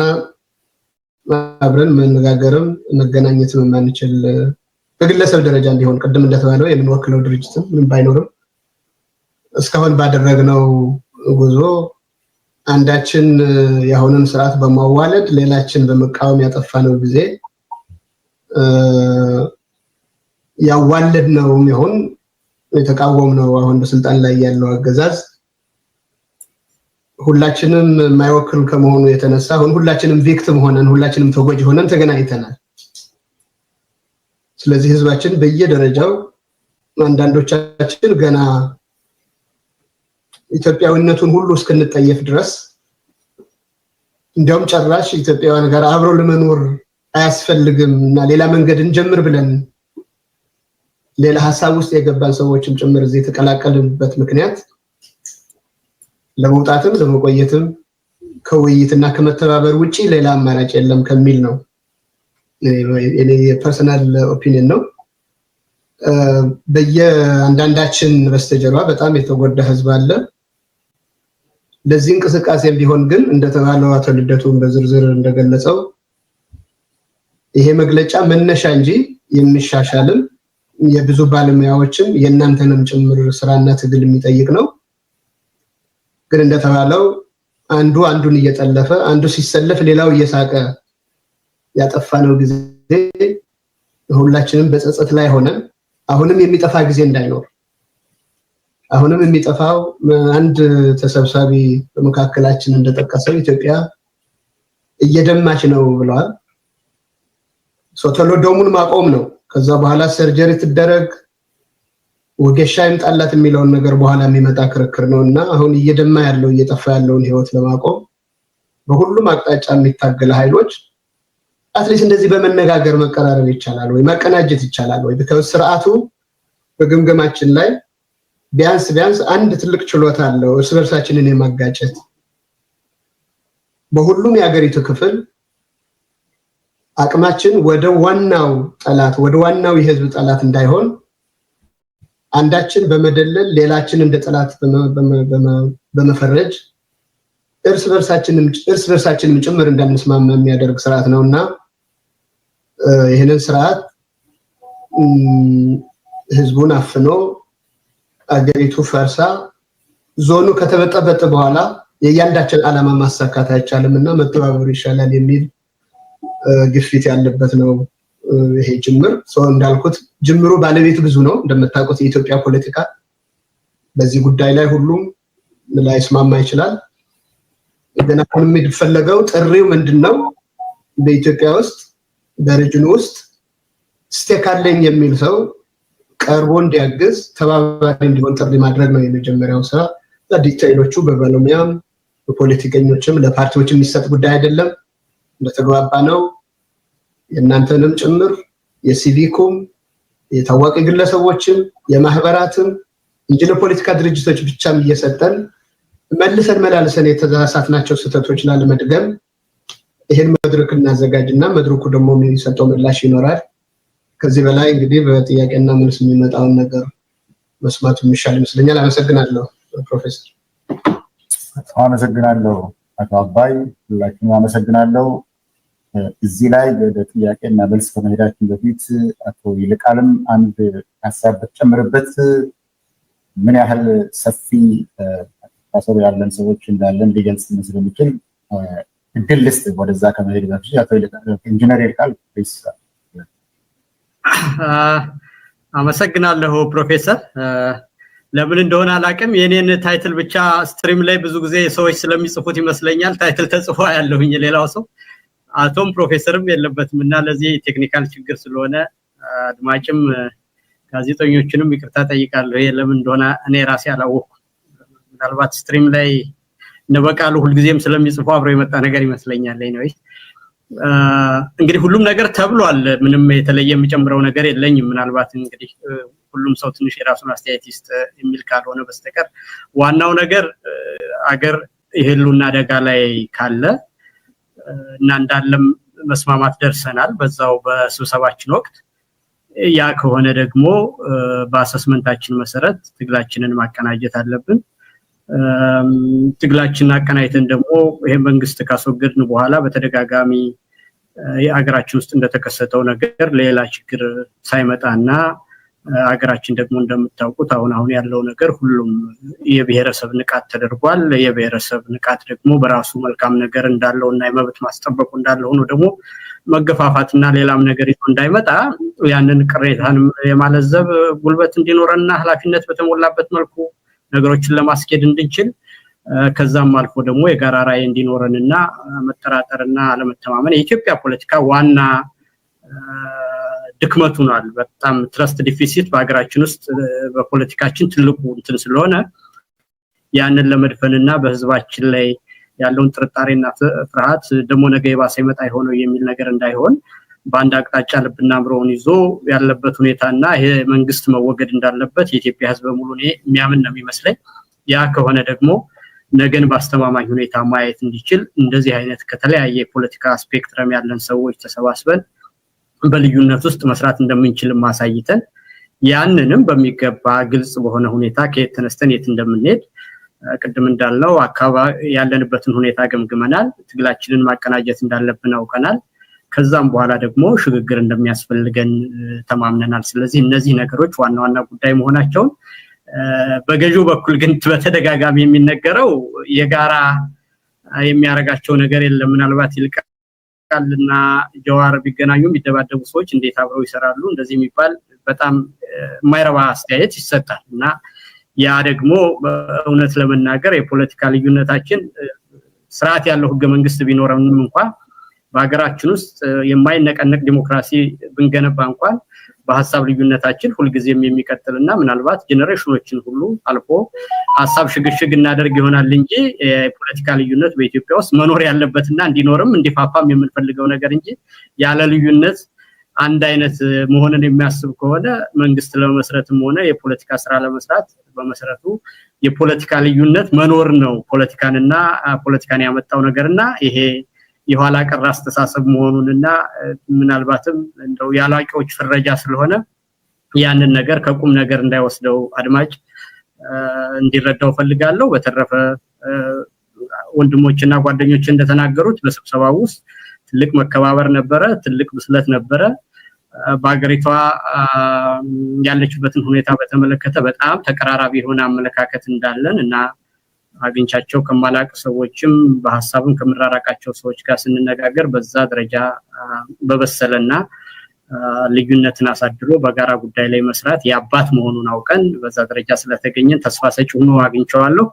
አብረን መነጋገርም መገናኘትም የማንችል በግለሰብ ደረጃ እንዲሆን ቅድም እንደተባለው የምንወክለው ድርጅትም ምን ባይኖርም እስካሁን ባደረግነው ጉዞ አንዳችን የአሁንን ስርዓት በማዋለድ ሌላችን በመቃወም ያጠፋነው ጊዜ ያዋለድነው ይሁን የተቃወምነው አሁን በስልጣን ላይ ያለው አገዛዝ ሁላችንም የማይወክል ከመሆኑ የተነሳ አሁን ሁላችንም ቪክቲም ሆነን ሁላችንም ተጎጂ ሆነን ተገናኝተናል። ስለዚህ ህዝባችን በየደረጃው አንዳንዶቻችን ገና ኢትዮጵያዊነቱን ሁሉ እስክንጠየፍ ድረስ እንዲያውም ጨራሽ ኢትዮጵያውያን ጋር አብሮ ለመኖር አያስፈልግም እና ሌላ መንገድ እንጀምር ብለን ሌላ ሐሳብ ውስጥ የገባን ሰዎችም ጭምር እዚህ ተቀላቀልንበት ምክንያት ለመውጣትም ለመቆየትም ከውይይትና ከመተባበር ውጪ ሌላ አማራጭ የለም ከሚል ነው። እኔ የፐርሰናል ኦፒኒየን ነው። በየአንዳንዳችን በስተጀርባ በጣም የተጎዳ ህዝብ አለ። ለዚህ እንቅስቃሴም ቢሆን ግን እንደተባለው አቶ ልደቱን በዝርዝር እንደገለጸው ይሄ መግለጫ መነሻ እንጂ የሚሻሻልም የብዙ ባለሙያዎችም የእናንተንም ጭምር ስራና ትግል የሚጠይቅ ነው። ግን እንደተባለው አንዱ አንዱን እየጠለፈ አንዱ ሲሰለፍ ሌላው እየሳቀ ያጠፋነው ጊዜ ሁላችንም በጸጸት ላይ ሆነን አሁንም የሚጠፋ ጊዜ እንዳይኖር አሁንም የሚጠፋው አንድ ተሰብሳቢ በመካከላችን እንደጠቀሰው ኢትዮጵያ እየደማች ነው ብለዋል። ሶተሎዶሙን ማቆም ነው። ከዛ በኋላ ሰርጀሪ ትደረግ ወገሻ ይምጣላት የሚለውን ነገር በኋላ የሚመጣ ክርክር ነውና አሁን እየደማ ያለው እየጠፋ ያለውን ህይወት ለማቆም በሁሉም አቅጣጫ የሚታገል ኃይሎች አትሊስት እንደዚህ በመነጋገር መቀራረብ ይቻላል ወይ ማቀናጀት ይቻላል ወይ? because ስርዓቱ በግምገማችን ላይ ቢያንስ አንድ ትልቅ ችሎታ አለው እርስ በርሳችንን የማጋጨት በሁሉም የሀገሪቱ ክፍል አቅማችን ወደ ዋናው ጠላት ወደ ዋናው የህዝብ ጠላት እንዳይሆን አንዳችን በመደለል ሌላችን እንደ ጠላት በመፈረጅ እርስ በርሳችንም ጭምር እንዳንስማማ የሚያደርግ ስርዓት ነውና ይሄንን ስርዓት ህዝቡን አፍኖ አገሪቱ ፈርሳ ዞኑ ከተበጠበጠ በኋላ የያንዳችን ዓላማ ማሳካት አይቻልምና መተባበሩ ይሻላል የሚል ግፊት ያለበት ነው ይሄ ጅምር። እንዳልኩት ጅምሩ ባለቤት ብዙ ነው እንደምታውቁት የኢትዮጵያ ፖለቲካ በዚህ ጉዳይ ላይ ሁሉም ላይስማማ ይችላል። ግን አሁን የሚፈለገው ጥሪው ምንድነው? በኢትዮጵያ ውስጥ በሪጅኑ ውስጥ ስቴክ አለኝ የሚል ሰው ቀርቦ እንዲያግዝ ተባባሪ እንዲሆን ጥሪ ማድረግ ነው የመጀመሪያው ስራ። ዲቴይሎቹ በባለሙያም በፖለቲከኞችም ለፓርቲዎች የሚሰጥ ጉዳይ አይደለም። እንደተግባባ ነው የእናንተንም ጭምር የሲቪኩም የታዋቂ ግለሰቦችም የማህበራትም እንጂ ለፖለቲካ ድርጅቶች ብቻም እየሰጠን መልሰን የተዛሳትናቸው ስህተቶች ላለመድገም ይሄን መድረክ እናዘጋጅና መድረኩ ደግሞ የሚሰጠው ምላሽ ይኖራል። ከዚህ በላይ እንግዲህ በጥያቄና መልስ የሚመጣውን ነገር መስማት የሚሻል ይመስለኛል። አመሰግናለሁ ፕሮፌሰር። አመሰግናለሁ አቶ አባይ፣ ሁላችሁም አመሰግናለሁ። እዚህ ላይ ወደ ጥያቄና መልስ ከመሄዳችን በፊት አቶ ይልቃልም አንድ ሀሳብ በተጨምርበት ምን ያህል ሰፊ አስተሳሰብ ያለን ሰዎች እንዳለን ሊገልጽ ስለሚችል እድል ልስጥ። ወደዛ ከመሄድ በፊት አቶ ይልቃል ኢንጂነር ይልቃል ፕሊዝ። አመሰግናለሁ ፕሮፌሰር። ለምን እንደሆነ አላውቅም የኔን ታይትል ብቻ ስትሪም ላይ ብዙ ጊዜ ሰዎች ስለሚጽፉት ይመስለኛል ታይትል ተጽፎ ያለውኝ ሌላው ሰው አቶም ፕሮፌሰርም የለበትም እና ለዚህ ቴክኒካል ችግር ስለሆነ አድማጭም ጋዜጠኞችንም ይቅርታ ጠይቃለሁ። ይሄ ለምን እንደሆነ እኔ ራሴ አላወቅኩም። ምናልባት ስትሪም ላይ ነበቃሉ ሁልጊዜም ስለሚጽፉ አብሮ የመጣ ነገር ይመስለኛል። ነው እንግዲህ ሁሉም ነገር ተብሏል። ምንም የተለየ የሚጨምረው ነገር የለኝም። ምናልባት እንግዲህ ሁሉም ሰው ትንሽ የራሱን አስተያየት ይስጥ የሚል ካልሆነ በስተቀር ዋናው ነገር አገር ይሄሉና አደጋ ላይ ካለ እና እንዳለም መስማማት ደርሰናል በዛው በስብሰባችን ወቅት። ያ ከሆነ ደግሞ በአሰስመንታችን መሰረት ትግላችንን ማቀናጀት አለብን። ትግላችንን አቀናጅተን ደግሞ ይሄ መንግስት ካስወገድን በኋላ በተደጋጋሚ የአገራችን ውስጥ እንደተከሰተው ነገር ሌላ ችግር ሳይመጣና አገራችን ደግሞ እንደምታውቁት አሁን ያለው ነገር ሁሉም የብሔረሰብ ንቃት ተደርጓል። የብሔረሰብ ንቃት ደግሞ በራሱ መልካም ነገር እንዳለውና የመብት ማስጠበቁ እንዳለው ነው ደግሞ መገፋፋትና ሌላም ነገር እንዳይመጣ ያንን ቅሬታን የማለዘብ ጉልበት እንዲኖርና ኃላፊነት በተሞላበት መልኩ ነገሮችን ለማስኬድ እንድንችል ከዛም አልፎ ደግሞ የጋራ ራዕይ እንዲኖርንና መጠራጠርና አለመተማመን የኢትዮጵያ ፖለቲካ ዋና ድክመት ሆኗል። በጣም ትረስት ዲፊሲት በአገራችን ውስጥ በፖለቲካችን ትልቁ እንትን ስለሆነ ያንን ለመድፈንና በህዝባችን ላይ ያለውን ጥርጣሬና ፍርሃት ደግሞ ነገ የባሰ ይመጣ ይሆነው የሚል ነገር እንዳይሆን በአንድ አቅጣጫ ልብና አምሮውን ይዞ ያለበት ሁኔታና ይሄ መንግስት መወገድ እንዳለበት የኢትዮጵያ ህዝብ በሙሉ የሚያምን ነው የሚመስለኝ። ያ ከሆነ ደግሞ ነገን በአስተማማኝ ሁኔታ ማየት እንዲችል እንደዚህ አይነት ከተለያየ ፖለቲካ ስፔክትረም ያለን ሰዎች ተሰባስበን በልዩነት ውስጥ መስራት እንደምንችል ማሳይተን ያንንም በሚገባ ግልጽ በሆነ ሁኔታ ከየት ተነስተን የት እንደምንሄድ ቅድም እንዳልነው አካባቢ ያለንበትን ሁኔታ ገምግመናል። ትግላችንን ማቀናጀት እንዳለብን አውቀናል። ከዛም በኋላ ደግሞ ሽግግር እንደሚያስፈልገን ተማምነናል። ስለዚህ እነዚህ ነገሮች ዋና ዋና ጉዳይ መሆናቸውን በገዢው በኩል ግን በተደጋጋሚ የሚነገረው የጋራ የሚያረጋቸው ነገር የለም። ምናልባት ይልቃልና ጀዋር ቢገናኙ የሚደባደቡ ሰዎች እንዴት አብረው ይሰራሉ እንደዚህ የሚባል በጣም የማይረባ አስተያየት ይሰጣል እና ያ ደግሞ በእውነት ለመናገር የፖለቲካ ልዩነታችን ስርዓት ያለው ህገ መንግስት ቢኖርንም እንኳን በአገራችን ውስጥ የማይነቀነቅ ዲሞክራሲ ብንገነባ እንኳን በሐሳብ ልዩነታችን ሁልጊዜም የሚቀጥልና ምናልባት ጄነሬሽኖችን ሁሉ አልፎ ሐሳብ ሽግሽግ እናደርግ ይሆናል እንጂ የፖለቲካ ልዩነት በኢትዮጵያ ውስጥ መኖር ያለበትና እንዲኖርም እንዲፋፋም የምንፈልገው ነገር እንጂ ያለ ልዩነት አንድ አይነት መሆንን የሚያስብ ከሆነ መንግስት ለመስራትም ሆነ የፖለቲካ ስራ ለመስራት በመሰረቱ የፖለቲካ ልዩነት መኖር ነው ፖለቲካንና ፖለቲካን ያመጣው ነገርና ይሄ የኋላ ቀር አስተሳሰብ መሆኑንና ምናልባትም እንደው ያላቂዎች ፍረጃ ስለሆነ ያንን ነገር ከቁም ነገር እንዳይወስደው አድማጭ እንዲረዳው ፈልጋለሁ። በተረፈ ወንድሞችና ጓደኞች እንደተናገሩት በስብሰባው ውስጥ ትልቅ መከባበር ነበረ፣ ትልቅ ብስለት ነበረ። በአገሪቷ ያለችበትን ሁኔታ በተመለከተ በጣም ተቀራራቢ የሆነ አመለካከት እንዳለን እና አግኝቻቸው ከማላቅ ሰዎችም በሐሳብም ከምራራቃቸው ሰዎች ጋር ስንነጋገር በዛ ደረጃ በበሰለና ልዩነትን አሳድሮ በጋራ ጉዳይ ላይ መስራት ያባት መሆኑን አውቀን በዛ ደረጃ ስለተገኘን ተስፋ ሰጪ ሆኖ አግኝቻለሁ።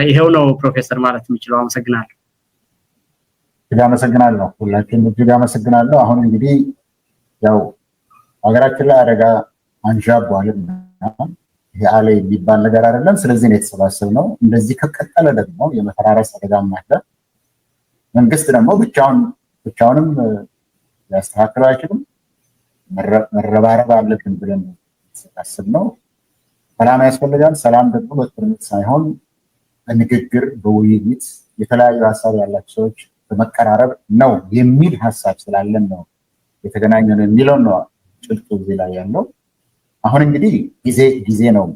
ይሄው ነው ፕሮፌሰር ማለት የምችለው። አመሰግናለሁ። አመሰግናለሁ። ሁላችሁም እጅግ አመሰግናለሁ። አሁን እንግዲህ ያው ሀገራችን ላይ አደጋ አንዣቧልና ይሄ አለ የሚባል ነገር አይደለም። ስለዚህ ነው የተሰባሰብነው። እንደዚህ ከቀጠለ ደግሞ የመፈራረስ አደጋም አለ። መንግስት ደግሞ ብቻውንም ያስተካክለው አይችልም። መረባረብ አለብን ብለን ተሰባሰብነው። ሰላም ያስፈልጋል። ሰላም ደግሞ በጦርነት ሳይሆን በንግግር በውይይት የተለያዩ ሀሳብ ያላቸው ሰዎች በመቀራረብ ነው የሚል ሀሳብ ስላለን ነው የተገናኘነው የሚለው ነው ጭብጡ እዚህ ላይ ያለው። አሁን እንግዲህ ጊዜ ነው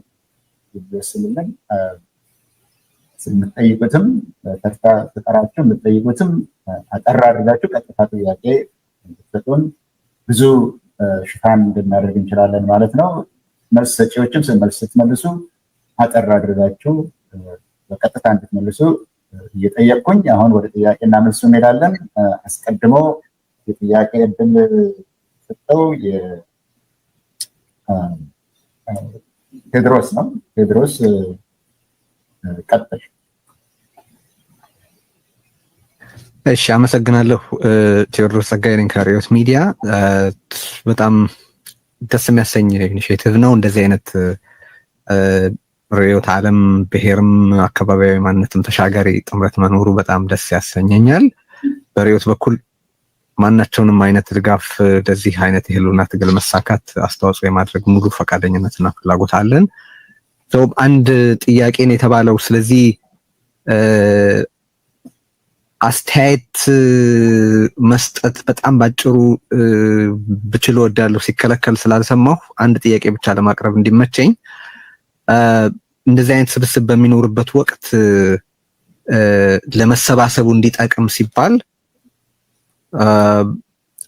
ይወስልልን። ስንጠይቁትም ተጠራችሁ የምትጠይቁትም አጠር አድርጋችሁ ቀጥታ ጥያቄ እንድትሰጡን ብዙ ሽፋን እንድናደርግ እንችላለን ማለት ነው። መልስ ሰጪዎችም መልስ ስትመልሱ አጠር አድርጋችሁ በቀጥታ እንድትመልሱ እየጠየቅኩኝ አሁን ወደ ጥያቄና መልሱ እንሄዳለን። አስቀድሞ የጥያቄ እድል ሰጠው ቴድሮስ ነው። ቴድሮስ ቀጥል። እሺ፣ አመሰግናለሁ። ቴዎድሮስ ጸጋዬ ነኝ ከሪዮት ሚዲያ። በጣም ደስ የሚያሰኝ ኢኒሼቲቭ ነው። እንደዚህ አይነት ሪዮት ዓለም ብሔርም አካባቢያዊ ማንነትም ተሻጋሪ ጥምረት መኖሩ በጣም ደስ ያሰኘኛል። በሪዮት በኩል ማናቸውንም አይነት ድጋፍ ለዚህ አይነት የህልውና ትግል መሳካት አስተዋጽኦ የማድረግ ሙሉ ፈቃደኝነትና ፍላጎት አለን። አንድ ጥያቄን የተባለው ስለዚህ አስተያየት መስጠት በጣም ባጭሩ ብችል ወዳለሁ ሲከለከል ስላልሰማሁ አንድ ጥያቄ ብቻ ለማቅረብ እንዲመቸኝ እንደዚህ አይነት ስብስብ በሚኖርበት ወቅት ለመሰባሰቡ እንዲጠቅም ሲባል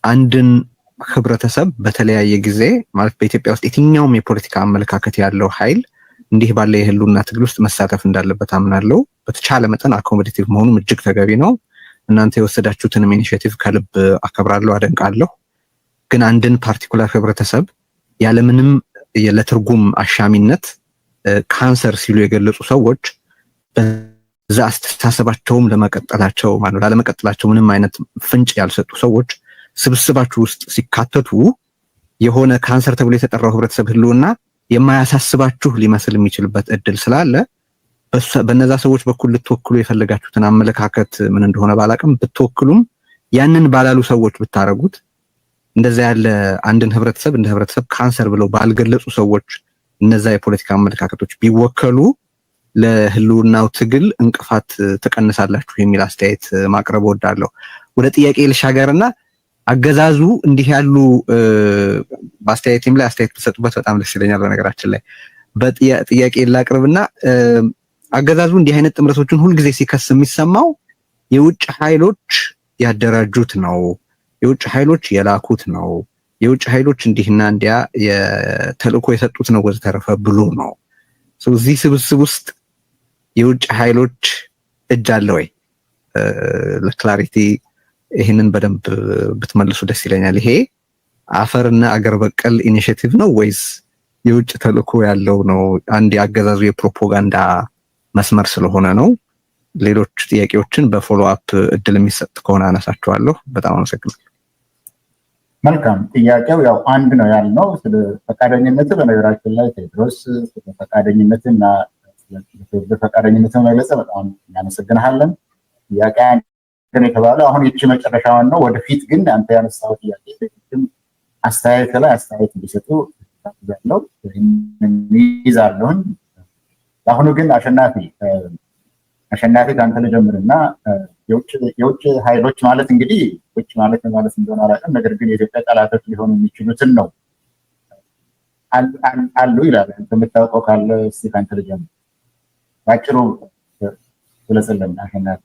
አንድን ህብረተሰብ በተለያየ ጊዜ ማለት በኢትዮጵያ ውስጥ የትኛውም የፖለቲካ አመለካከት ያለው ኃይል እንዲህ ባለ የህልውና ትግል ውስጥ መሳተፍ እንዳለበት አምናለሁ። በተቻለ መጠን አኮሞዴቲቭ መሆኑም እጅግ ተገቢ ነው። እናንተ የወሰዳችሁትንም ኢኒሼቲቭ ከልብ አከብራለሁ፣ አደንቃለሁ። ግን አንድን ፓርቲኩላር ህብረተሰብ ያለምንም ለትርጉም አሻሚነት ካንሰር ሲሉ የገለጹ ሰዎች በዛ አስተሳሰባቸውም ለመቀጠላቸው ማለት ላለመቀጠላቸው ምንም አይነት ፍንጭ ያልሰጡ ሰዎች ስብስባችሁ ውስጥ ሲካተቱ የሆነ ካንሰር ተብሎ የተጠራው ህብረተሰብ ህልውና የማያሳስባችሁ ሊመስል የሚችልበት እድል ስላለ በነዛ ሰዎች በኩል ልትወክሉ የፈለጋችሁትን አመለካከት ምን እንደሆነ ባላቅም ብትወክሉም ያንን ባላሉ ሰዎች ብታረጉት እንደዛ ያለ አንድን ህብረተሰብ እንደ ህብረተሰብ ካንሰር ብለው ባልገለጹ ሰዎች እነዛ የፖለቲካ አመለካከቶች ቢወከሉ ለህልውናው ትግል እንቅፋት ተቀንሳላችሁ የሚል አስተያየት ማቅረብ ወዳለሁ። ወደ ጥያቄ ልሻገርና አገዛዙ እንዲህ ያሉ በአስተያየቴም ላይ አስተያየት ተሰጡበት በጣም ደስ ይለኛል። በነገራችን ላይ በጥያቄ ላቅርብና አገዛዙ እንዲህ አይነት ጥምረቶችን ሁሉ ጊዜ ሲከስ የሚሰማው የውጭ ኃይሎች ያደራጁት ነው፣ የውጭ ኃይሎች የላኩት ነው፣ የውጭ ኃይሎች እንዲህና እንዲያ የተልእኮ የሰጡት ነው ወዘተረፈ ብሎ ነው። እዚህ ስብስብ ውስጥ የውጭ ኃይሎች እጅ አለ ወይ? ለክላሪቲ ይሄንን በደንብ ብትመልሱ ደስ ይለኛል። ይሄ አፈርና አገር በቀል ኢኒሺዬቲቭ ነው ወይስ የውጭ ተልእኮ ያለው ነው? አንድ ያገዛዙ የፕሮፓጋንዳ መስመር ስለሆነ ነው። ሌሎች ጥያቄዎችን በፎሎ አፕ እድል የሚሰጥ ከሆነ አነሳቸዋለሁ። በጣም አመሰግናለሁ። መልካም ጥያቄው ያው አንድ ነው ያልነው ስለ ፈቃደኝነት። በነገራችን ላይ ቴድሮስ ስለ ፈቃደኝነትና ስለ ፈቃደኝነትን መግለጽ በጣም እናመሰግናለን። ጥያቄ ግን የተባለው አሁን ይቺ መጨረሻዋን ነው። ወደፊት ግን አንተ ያነሳው ጥያቄ አስተያየት ላይ አስተያየት እንዲሰጡ ታዛለው ይዛለሁን። አሁኑ ግን አሸናፊ ካንተ ልጀምርና የውጭ ኃይሎች ማለት እንግዲህ ውጭ ማለት እንደሆነ አላውቅም፣ ነገር ግን የኢትዮጵያ ጠላቶች ሊሆኑ የሚችሉትን ነው አሉ ይላል። የምታውቀው ካለ እስኪ ካንተ ልጀምር፣ ባጭሩ ግለጽልን አሸናፊ።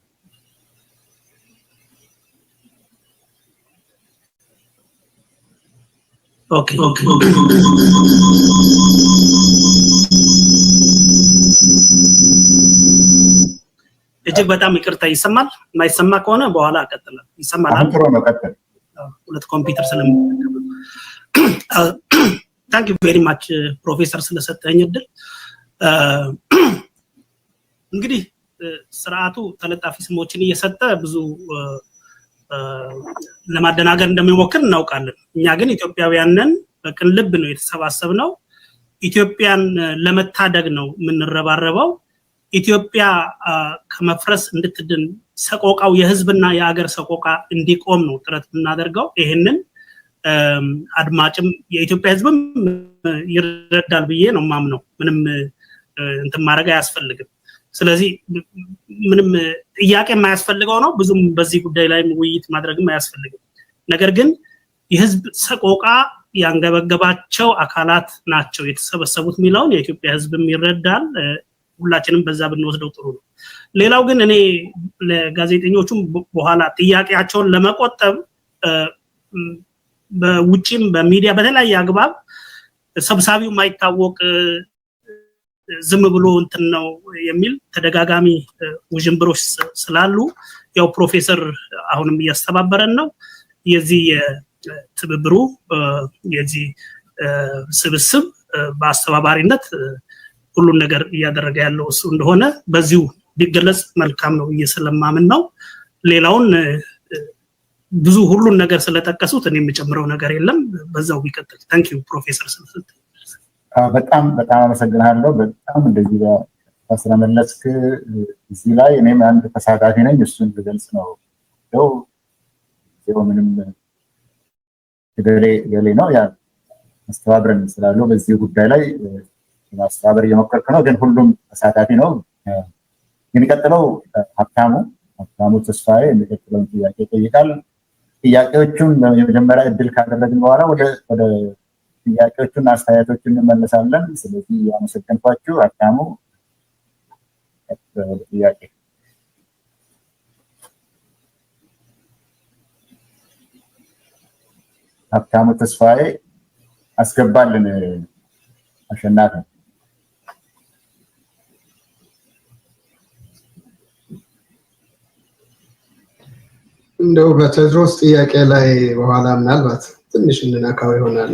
ኦኬ እጅግ በጣም ይቅርታ። ይሰማል? የማይሰማ ከሆነ በኋላ አቀጥላለሁ። ይሰማል? ጥሩ ነው፣ ቀጥል። ሁለት ኮምፒውተር ስለምጠቀም ታንክ ዩ ቬሪ ማች ፕሮፌሰር ስለሰጠኝ እድል። እንግዲህ ስርዓቱ ተለጣፊ ስሞችን እየሰጠ ብዙ ለማደናገር እንደሚሞክር እናውቃለን። እኛ ግን ኢትዮጵያውያንን በቅን ልብ ነው የተሰባሰብነው። ኢትዮጵያን ለመታደግ ነው የምንረባረበው። ኢትዮጵያ ከመፍረስ እንድትድን ሰቆቃው የህዝብና የሀገር ሰቆቃ እንዲቆም ነው ጥረት የምናደርገው። ይሄንን አድማጭም የኢትዮጵያ ህዝብም ይረዳል ብዬ ነው ማምነው። ምንም እንትን ማድረግ አያስፈልግም። ስለዚህ ምንም ጥያቄ የማያስፈልገው ነው። ብዙም በዚህ ጉዳይ ላይ ውይይት ማድረግም አያስፈልግም። ነገር ግን የህዝብ ሰቆቃ ያንገበገባቸው አካላት ናቸው የተሰበሰቡት የሚለውን የኢትዮጵያ ህዝብም ይረዳል። ሁላችንም በዛ ብንወስደው ጥሩ ነው። ሌላው ግን እኔ ለጋዜጠኞቹም በኋላ ጥያቄያቸውን ለመቆጠብ በውጪም በሚዲያ በተለያየ አግባብ ሰብሳቢው ማይታወቅ ዝም ብሎ እንትን ነው የሚል ተደጋጋሚ ውዥንብሮች ስላሉ ያው ፕሮፌሰር አሁንም እያስተባበረን ነው። የዚህ ትብብሩ የዚህ ስብስብ በአስተባባሪነት ሁሉን ነገር እያደረገ ያለው እሱ እንደሆነ በዚሁ ቢገለጽ መልካም ነው እየሰለማምን ነው። ሌላውን ብዙ ሁሉን ነገር ስለጠቀሱት እኔ የምጨምረው ነገር የለም። በዛው ቢቀጥል። ታንክ ዩ ፕሮፌሰር ስለሰጠ በጣም አመሰግናለሁ። በጣም እንደዚህ ስለመለስክ እዚህ ላይ እኔም አንድ ተሳታፊ ነኝ። እሱን ልገልጽ ነው ነው ምንም ገሌ ነው ያ አስተባብረን ስላለው በዚህ ጉዳይ ላይ ማስተባበር እየሞከርክ ነው። ግን ሁሉም ተሳታፊ ነው። የሚቀጥለው ሀብታሙ ተስፋዬ የሚቀጥለውን ጥያቄ ይጠይቃል። ጥያቄዎቹን የመጀመሪያ እድል ካደረግን በኋላ ወደ ጥያቄዎቹን አስተያየቶችን እንመለሳለን። ስለዚህ አመሰግናችሁ። ሀብታሙ ጥያቄ ሀብታሙ ተስፋዬ አስገባልን። አሸናፊ እንደው በቴድሮስ ጥያቄ ላይ በኋላ ምናልባት ትንሽ እንነካው ይሆናል።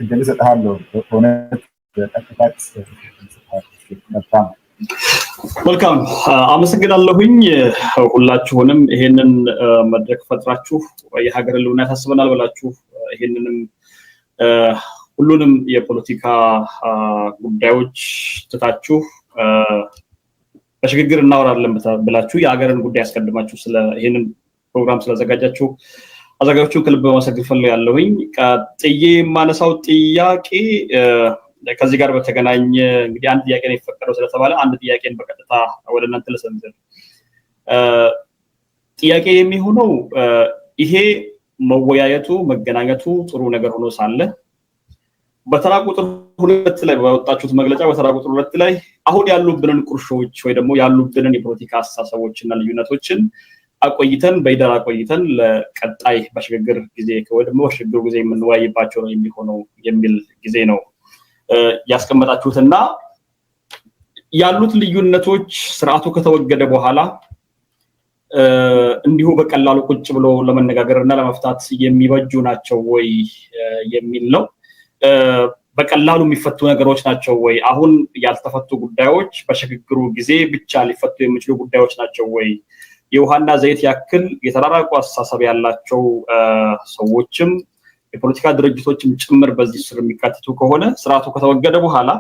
እድል እሰጥሃለሁ። በእውነት በቀጥታ መልካም አመሰግናለሁኝ። ሁላችሁንም ይሄንን መድረክ ፈጥራችሁ የሀገር ህልውና ያሳስበናል ብላችሁ ይሄንንም ሁሉንም የፖለቲካ ጉዳዮች ትታችሁ በሽግግር እናወራለን ብላችሁ የሀገርን ጉዳይ አስቀድማችሁ ይሄንን ፕሮግራም ስለዘጋጃችሁ አዘጋጆቹን ከልብ በማመስገን ፈልጋለሁኝ። ቀጥዬ የማነሳው ጥያቄ ከዚህ ጋር በተገናኘ እንግዲህ አንድ ጥያቄ ነው የተፈቀደው ስለተባለ አንድ ጥያቄን በቀጥታ ወደ እናንተ ልሰንዝር። ጥያቄ የሚሆነው ይሄ መወያየቱ መገናኘቱ ጥሩ ነገር ሆኖ ሳለ በተራ ቁጥር 2 ላይ ባወጣችሁት መግለጫ በተራ ቁጥር 2 ላይ አሁን ያሉብንን ቁርሾች ወይ ደግሞ ያሉብንን የፖለቲካ አስተሳሰቦችና ልዩነቶችን በይደር አቆይተን ለቀጣይ በሽግግር ጊዜ ወይ ደግሞ በሽግግር ጊዜ የምንወያይባቸው ነው የሚሆነው የሚል ጊዜ ነው ያስቀመጣችሁትና ያሉት ልዩነቶች ስርዓቱ ከተወገደ በኋላ እንዲሁ በቀላሉ ቁጭ ብሎ ለመነጋገርና ለመፍታት የሚበጁ ናቸው ወይ የሚል ነው። በቀላሉ የሚፈቱ ነገሮች ናቸው ወይ? አሁን ያልተፈቱ ጉዳዮች በሽግግሩ ጊዜ ብቻ ሊፈቱ የሚችሉ ጉዳዮች ናቸው ወይ? የውሃና ዘይት ያክል የተራራቁ አስተሳሰብ ያላቸው ሰዎችም የፖለቲካ ድርጅቶችም ጭምር በዚህ ስር የሚካተቱ ከሆነ ስርዓቱ ከተወገደ በኋላ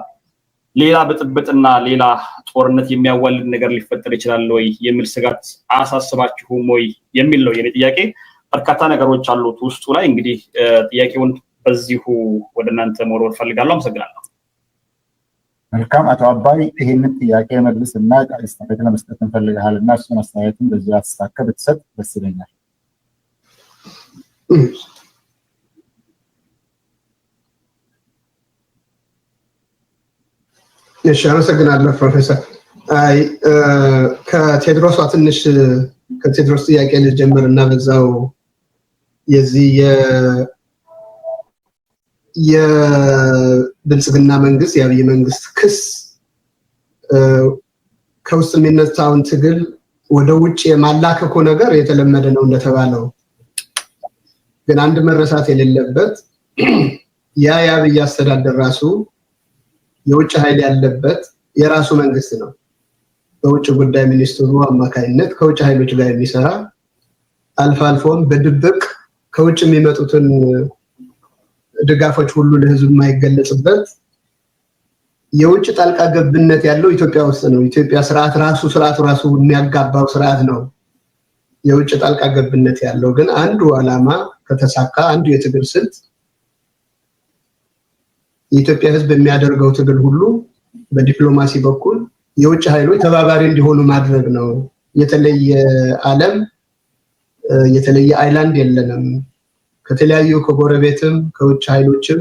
ሌላ ብጥብጥና ሌላ ጦርነት የሚያዋልድ ነገር ሊፈጠር ይችላል ወይ የሚል ስጋት አያሳስባችሁም ወይ የሚል ነው የኔ ጥያቄ። በርካታ ነገሮች አሉት ውስጡ ላይ። እንግዲህ ጥያቄውን በዚሁ ወደ እናንተ መወርወር ፈልጋለሁ። አመሰግናለሁ። መልካም አቶ አባይ ይሄንን ጥያቄ መልስና አስተያየት ለመስጠት እንፈልጋለንና እሱን አስተያየቱን በዚህ አስተካከ ብትሰጥ ደስ ይለኛል። እሺ አመሰግናለሁ ፕሮፌሰር። ከቴድሮስ ከቴድሮስ ጥያቄ ልጀምርና በዛው የዚህ የብልጽግና መንግስት የአብይ መንግስት ክስ ከውስጥ የሚነሳውን ትግል ወደ ውጭ የማላከኩ ነገር የተለመደ ነው እንደተባለው። ግን አንድ መረሳት የሌለበት የአብይ አስተዳደር ራሱ የውጭ ኃይል ያለበት የራሱ መንግስት ነው። በውጭ ጉዳይ ሚኒስትሩ አማካይነት ከውጭ ኃይሎች ጋር የሚሰራ አልፎም በድብቅ ከውጭ የሚመጡትን ድጋፎች ሁሉ ለህዝብ የማይገለጽበት የውጭ ጣልቃ ገብነት ያለው ኢትዮጵያ ውስጥ ነው። ኢትዮጵያ ስርዓቱ ራሱ የሚያጋባው ስርዓት ነው የውጭ ጣልቃ ገብነት ያለው። ግን አንዱ ዓላማ ከተሳካ አንዱ የትግል ስልት የኢትዮጵያ ህዝብ የሚያደርገው ትግል ሁሉ በዲፕሎማሲ በኩል የውጭ ኃይሎች ተባባሪ እንዲሆኑ ማድረግ ነው። የተለየ ዓለም የተለየ አይላንድ የለንም። ከተለያዩ ከጎረቤትም ከውጭ ኃይሎችም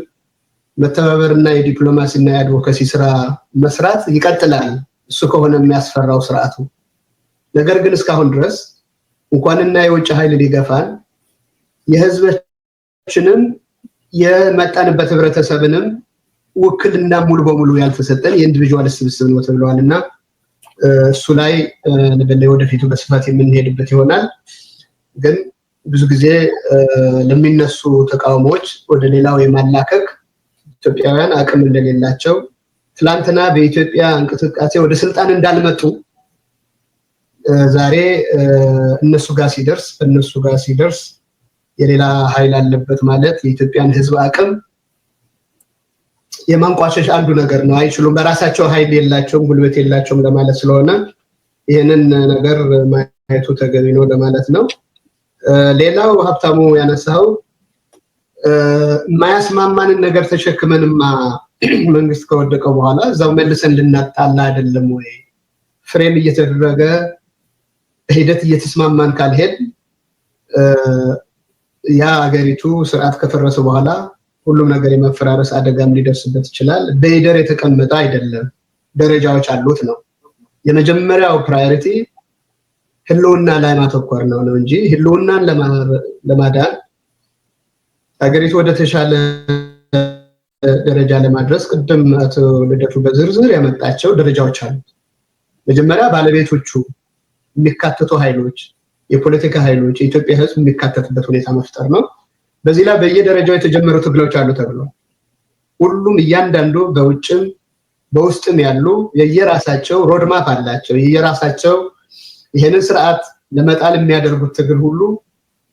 መተባበርና የዲፕሎማሲና የአድቮካሲ ስራ መስራት ይቀጥላል። እሱ ከሆነ የሚያስፈራው ስርዓቱ። ነገር ግን እስካሁን ድረስ እንኳንና የውጭ ኃይል ሊገፋን የህዝባችንን የመጣንበት ህብረተሰብንም ውክልና ሙሉ በሙሉ ያልተሰጠን የኢንዲቪጁዋል ስብስብ ነው ተብሏልና እሱ ላይ ወደፊቱ በስፋት የምንሄድበት ይሆናል። ግን ብዙ ጊዜ ለሚነሱ ተቃውሞዎች ወደ ሌላው የማላከክ ኢትዮጵያውያን አቅም እንደሌላቸው ትላንትና በኢትዮጵያ እንቅስቃሴ ወደ ስልጣን እንዳልመጡ ዛሬ እነሱ ጋር ሲደርስ የሌላ ኃይል አለበት ማለት የኢትዮጵያን ህዝብ አቅም የማንቋሸሽ አንዱ ነገር ነው። አይችሉም፣ በራሳቸው ኃይል የላቸውም፣ ጉልበት የላቸውም ለማለት ስለሆነ ይሄንን ነገር ማየቱ ተገቢ ነው ለማለት ነው። ሌላው ሀብታሙ ያነሳው ማያስማማንን ነገር ተሸክመንማ መንግስት ከወደቀው በኋላ እዛው መልሰን ልናጣላ አይደለም ወይ? ፍሬም እየተደረገ ሂደት እየተስማማን ካልሄድ ያ ሀገሪቱ ስርዓት ከፈረሰ በኋላ ሁሉም ነገር የመፈራረስ አደጋም ሊደርስበት ይችላል። በይደር የተቀመጠ አይደለም፣ ደረጃዎች አሉት ነው። የመጀመሪያው ፕራዮሪቲ ህልውና ላይ ማተኮር ነው እንጂ ህልውናን ለማዳን ሀገሪቱ ወደ ተሻለ ደረጃ ለማድረስ ቅድም አቶ ልደቱ በዝርዝር ያመጣቸው ደረጃዎች አሉ። መጀመሪያ ባለቤቶቹ የሚካተቱ ኃይሎች፣ የፖለቲካ ኃይሎች፣ የኢትዮጵያ ህዝብ የሚካተትበት ሁኔታ መፍጠር ነው። በዚህ ላይ በየደረጃው የተጀመሩ ትግሎች አሉ ተብሏል። ሁሉም እያንዳንዱ በውጭም በውስጥም ያሉ የየራሳቸው ሮድማፕ አላቸው። የየራሳቸው ይሄንን ስርዓት ለመጣል የሚያደርጉት ትግል ሁሉ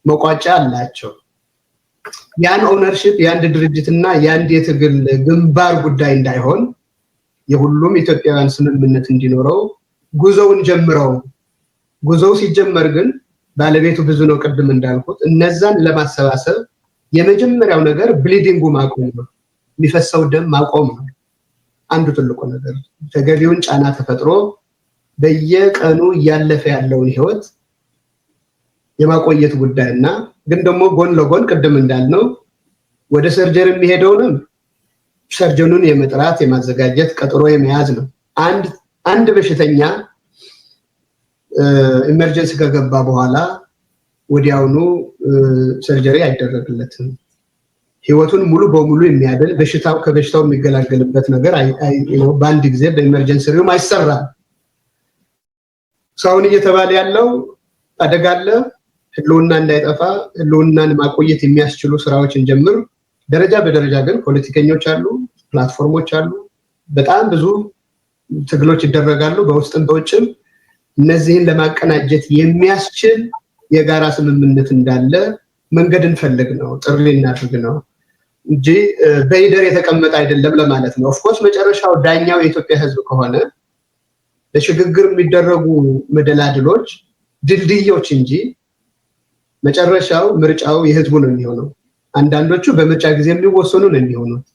መቋጫ አላቸው። ያን ኦነርሺፕ የአንድ ድርጅትና የአንድ የትግል ግንባር ጉዳይ እንዳይሆን የሁሉም ኢትዮጵያውያን ስምምነት እንዲኖረው ጉዞውን ጀምረው ጉዞው ሲጀመር ግን ባለቤቱ ብዙ ነው። ቅድም እንዳልኩት እነዛን ለማሰባሰብ የመጀመሪያው ነገር ብሊዲንጉ ማቆም ነው፣ የሚፈሰው ደም ማቆም ነው። አንዱ ትልቁ ነገር ተገቢውን ጫና ተፈጥሮ በየቀኑ እያለፈ ያለውን ህይወት የማቆየት ጉዳይና ግን ደግሞ ጎን ለጎን ቅድም እንዳልነው ወደ ሰርጀሪ የሚሄደውንም ሰርጀኑን የመጥራት የማዘጋጀት ቀጠሮ የመያዝ ነው። አንድ በሽተኛ ኢመርጀንሲ ከገባ በኋላ ወዲያውኑ ሰርጀሪ አይደረግለትም። ህይወቱን ሙሉ በሙሉ የሚያድን ከበሽታው የሚገላገልበት ነገር በአንድ ጊዜ በኢመርጀንሲ ሩም አይሰራም። ሰውን እየተባለ ያለው አደጋ አለ፣ ህልውና እንዳይጠፋ ህልውናን ማቆየት የሚያስችሉ ስራዎችን ጀምር። ደረጃ በደረጃ ግን ፖለቲከኞች አሉ፣ ፕላትፎርሞች አሉ፣ በጣም ብዙ ትግሎች ይደረጋሉ በውስጥም በውጭም። እነዚህን ለማቀናጀት የሚያስችል የጋራ ስምምነት እንዳለ መንገድ እንፈልግ ነው፣ ጥሪ እናድርግ ነው እንጂ በይደር የተቀመጠ አይደለም ለማለት ነው። ኦፍኮርስ መጨረሻው ዳኛው የኢትዮጵያ ህዝብ ከሆነ ለሽግግር የሚደረጉ መደላድሎች ድልድዮች እንጂ መጨረሻው ምርጫው የህዝቡ ነው የሚሆነው። አንዳንዶቹ በምርጫ ጊዜ የሚወሰኑ ነው የሚሆኑት።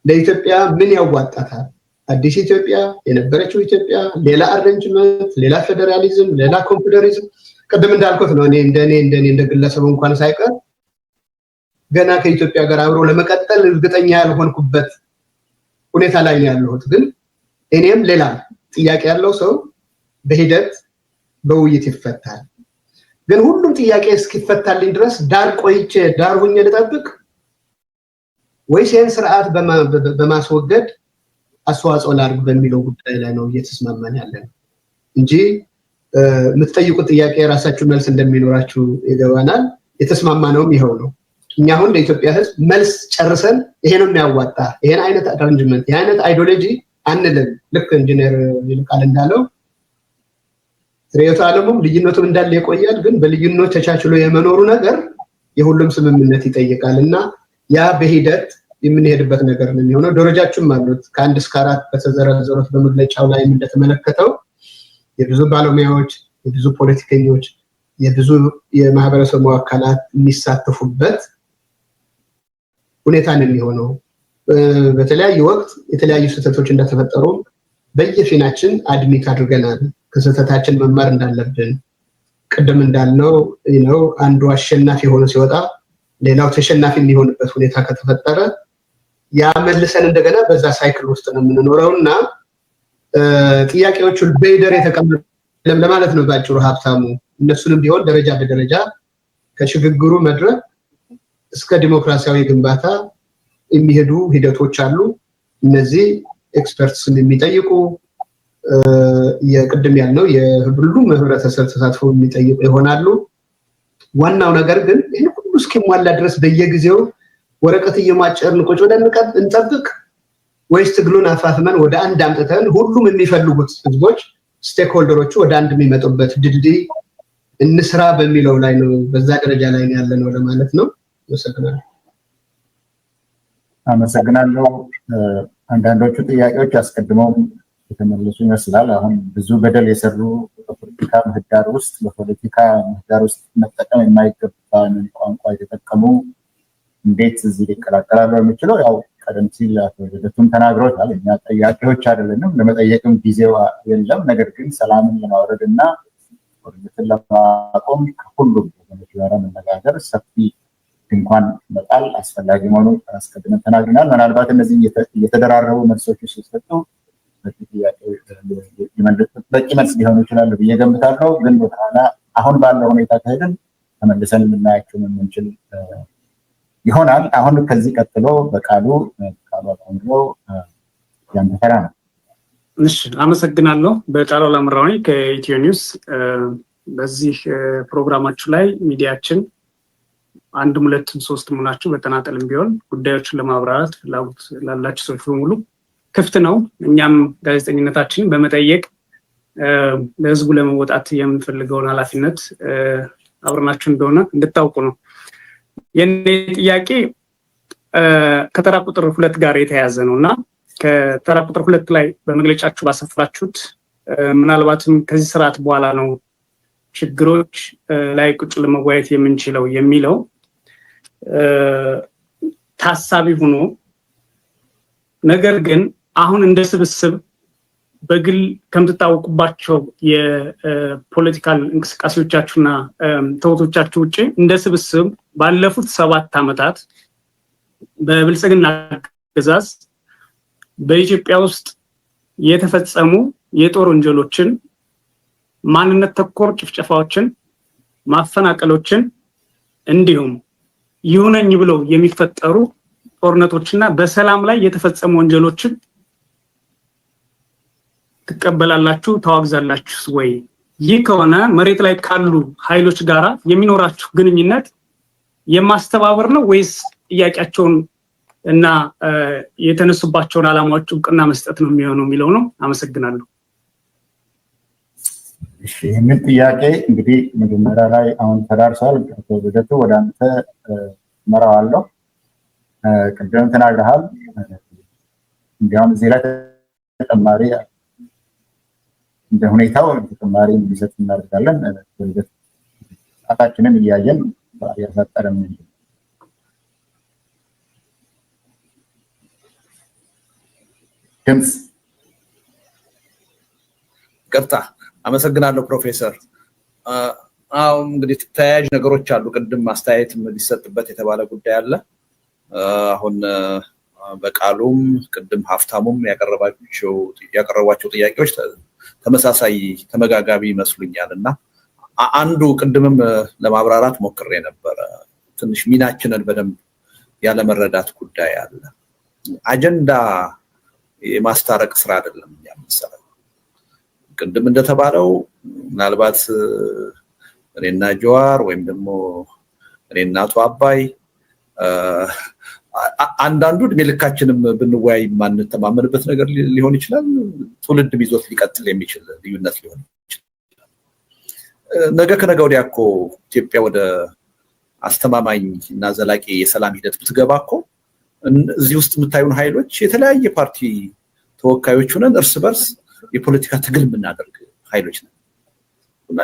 ለኢትዮጵያ ምን ያዋጣታል? አዲስ ኢትዮጵያ፣ የነበረችው ኢትዮጵያ፣ ሌላ አሬንጅመንት፣ ሌላ ፌደራሊዝም፣ ሌላ ኮንፌደራሊዝም። ቅድም እንዳልኩት ነው እንደኔ እንደ ግለሰብ እንኳን ሳይቀር ገና ከኢትዮጵያ ጋር አብሮ ለመቀጠል እርግጠኛ ያልሆንኩበት ሁኔታ ላይ ነው ያለሁት። ግን እኔም ሌላ ጥያቄ ያለው ሰው በሂደት በውይይት ይፈታል። ግን ሁሉም ጥያቄ እስኪፈታልኝ ድረስ ዳር ቆይቼ ዳር ሁኜ ልጠብቅ ወይስ ይህን ስርዓት በማስወገድ አስተዋጽኦ ላድርግ በሚለው ጉዳይ ላይ ነው እየተስማማን ያለን እንጂ የምትጠይቁት ጥያቄ የራሳችሁ መልስ እንደሚኖራችሁ ይገባናል። የተስማማነውም ይኸው ነው። እኛ አሁን ለኢትዮጵያ ህዝብ መልስ ጨርሰን ይሄ ነው የሚያዋጣ፣ ይሄን አይነት አሬንጅመንት፣ ይሄን አይነት አይዲዮሎጂ አንልም። ልክ ኢንጂነር ይልቃል እንዳለው ርዕዮተ ዓለሙም ልዩነቱም እንዳለ ይቆያል። ግን በልዩነት ተቻችሎ የመኖሩ ነገር የሁሉም ስምምነት ይጠይቃልና ያ በሂደት የምንሄድበት ነገር ነው የሚሆነው። ደረጃችሁም አሉት ከ1 እስከ 4 በተዘረዘሩት በመግለጫው ላይ እንደተመለከተው የብዙ ባለሙያዎች፣ የብዙ ፖለቲከኞች፣ የብዙ የማህበረሰቡ አካላት የሚሳተፉበት ሁኔታ ነው የሚሆነው። በተለያየ ወቅት የተለያዩ ስህተቶች እንደተፈጠሩ በየፊናችን አድሚት አድርገናል። ከስህተታችን መማር እንዳለብን ቅድም እንዳልነው ነው አንዱ አሸናፊ ሆኖ ሲወጣ ሌላው ተሸናፊ የሚሆንበት ሁኔታ ከተፈጠረ ያ መልሰን እንደገና በዛ ሳይክል ውስጥ ነው የምንኖረውና ጥያቄዎቹን በይደር የተቀመጡ ለማለት ነው ባጭሩ ሀብታሙ። እነሱንም ቢሆን ደረጃ በደረጃ ከሽግግሩ መድረክ እስከ ዲሞክራሲያዊ ግንባታ የሚሄዱ ሂደቶች አሉ። እነዚህ ኤክስፐርትስን የሚጠይቁ የቅድም ያልነው የሁሉም ህብረተሰብ ተሳትፎ የሚጠይቁ ይሆናሉ። ዋናው ነገር ግን ይሄን ሁሉ እስኪሟላ ድረስ በየጊዜው ወረቀት እየማጨርን ቁጭ ብለን እንጠብቅ ወይስ ትግሉን አፋፍመን ወደ አንድ አምጥተን ሁሉም የሚፈልጉት ህዝቦች ስቴክሆልደሮቹ ወደ አንድ የሚመጡበት ድልድይ እንስራ በሚለው ላይ ነው፣ በዛ ደረጃ ላይ ነው ያለነው ለማለት ነው። አመሰግናለሁ። አንዳንዶቹ ጥያቄዎች አስቀድመው የተመለሱ ይመስላል። አሁን ብዙ በደል የሰሩ በፖለቲካ ምህዳር ውስጥ መጠቀም የማይገባን ቋንቋ የተጠቀሙ እንዴት እዚህ ሊቀላቀላሉ የሚችለው ያው ቀደም ሲል አቶ ልደቱም ተናግሮታል። እኛ ጠያቂዎች አይደለንም፣ ለመጠየቅም ጊዜው የለም። ነገር ግን ሰላምን ለማውረድ እና ጦርነትን ለማቆም ከሁሉም ወገኖች ጋር መነጋገር፣ ሰፊ ድንኳን መጣል አስፈላጊ መሆኑን አስቀድመን ተናግረናል። ምናልባት እነዚህ እየተደራረቡ መልሶች ሲሰጡ በቂ መልስ ሊሆኑ ይችላሉ ብዬ ገምታለሁ። ግን በኋላ አሁን ባለው ሁኔታ ከሄድን ተመልሰን የምናያቸው የምንችል ይሆናል። አሁን ከዚህ ቀጥሎ በቃሉ አቆንጆ ያንተ ተራ ነው። እሺ፣ አመሰግናለሁ። በቃሉ ላምራዊ ከኢትዮ ኒውስ። በዚህ ፕሮግራማችሁ ላይ ሚዲያችን አንድም ሁለትም ሶስትም ሆናችሁ በተናጠልም ቢሆን ጉዳዮችን ለማብራራት ፍላጎት ላላችሁ ሰዎች በሙሉ ክፍት ነው። እኛም ጋዜጠኝነታችንን በመጠየቅ ለህዝቡ ለመወጣት የምንፈልገውን ኃላፊነት አብረናችሁ እንደሆነ እንድታውቁ ነው። የኔ ጥያቄ ከተራ ቁጥር 2 ጋር የተያያዘ ነውና ከተራ ቁጥር 2 ላይ በመግለጫችሁ ባሰፈራችሁት ምናልባትም ከዚህ ስርዓት በኋላ ነው ችግሮች ላይ ቁጭ ለመወያየት የምንችለው የሚለው ታሳቢ ሆኖ ነገር ግን አሁን እንደ ስብስብ በግል ከምትታወቁባቸው የፖለቲካል እንቅስቃሴዎቻችሁና ተውቶቻችሁ ውጪ እንደ ስብስብ ባለፉት 7 ዓመታት በብልጽግና አገዛዝ በኢትዮጵያ ውስጥ የተፈጸሙ የጦር ወንጀሎችን፣ ማንነት ተኮር ጭፍጨፋዎችን፣ ማፈናቀሎችን እንዲሁም ይሁነኝ ብለው የሚፈጠሩ ጦርነቶችና በሰላም ላይ የተፈጸሙ ወንጀሎችን ትቀበላላችሁ ታዋግዛላችሁ ወይ? ይህ ከሆነ መሬት ላይ ካሉ ኃይሎች ጋራ የሚኖራችሁ ግንኙነት የማስተባበር ነው ወይስ ጥያቄያቸውን እና የተነሱባቸውን ዓላማዎች እውቅና መስጠት ነው የሚሆነው የሚለው ነው። አመሰግናለሁ። እሺ ይህንን ጥያቄ እንግዲህ መጀመሪያ ላይ አሁን ተዳርሷል። በደቱ ወደ አንተ መራዋለሁ። ቅድም ተናግረሃል። እንዲያውም እዚህ ላይ ተጨማሪ እንደ ሁኔታው ተጨማሪ እንዲሰጥ እናደርጋለን። ሰዓታችንን እያየን ያሳጠረን ድምፅ ቀጥታ አመሰግናለሁ ፕሮፌሰር። አሁን እንግዲህ ተያያዥ ነገሮች አሉ። ቅድም ማስተያየት ሊሰጥበት የተባለ ጉዳይ አለ። አሁን በቃሉም ቅድም ሀፍታሙም ያቀረቧቸው ጥያቄዎች ተመሳሳይ ተመጋጋቢ ይመስሉኛል እና አንዱ ቅድምም ለማብራራት ሞክሬ ነበረ። ትንሽ ሚናችንን በደንብ ያለመረዳት ጉዳይ አለ። አጀንዳ የማስታረቅ ስራ አይደለም የሚሰራው። ቅድም እንደተባለው ምናልባት እኔና ጀዋር ወይም ደግሞ እኔና አቶ አባይ አንዳንዱ እድሜ ልካችንም ብንወያይ ማንተማመንበት ነገር ሊሆን ይችላል። ትውልድ ይዞት ሊቀጥል የሚችል ልዩነት ሊሆን ይችላል። ነገ ከነገ ወዲያ እኮ ኢትዮጵያ ወደ አስተማማኝ እና ዘላቂ የሰላም ሂደት ብትገባ እኮ እዚህ ውስጥ የምታዩን ኃይሎች የተለያየ ፓርቲ ተወካዮች ሆነን እርስ በርስ የፖለቲካ ትግል የምናደርግ ኃይሎች ነን።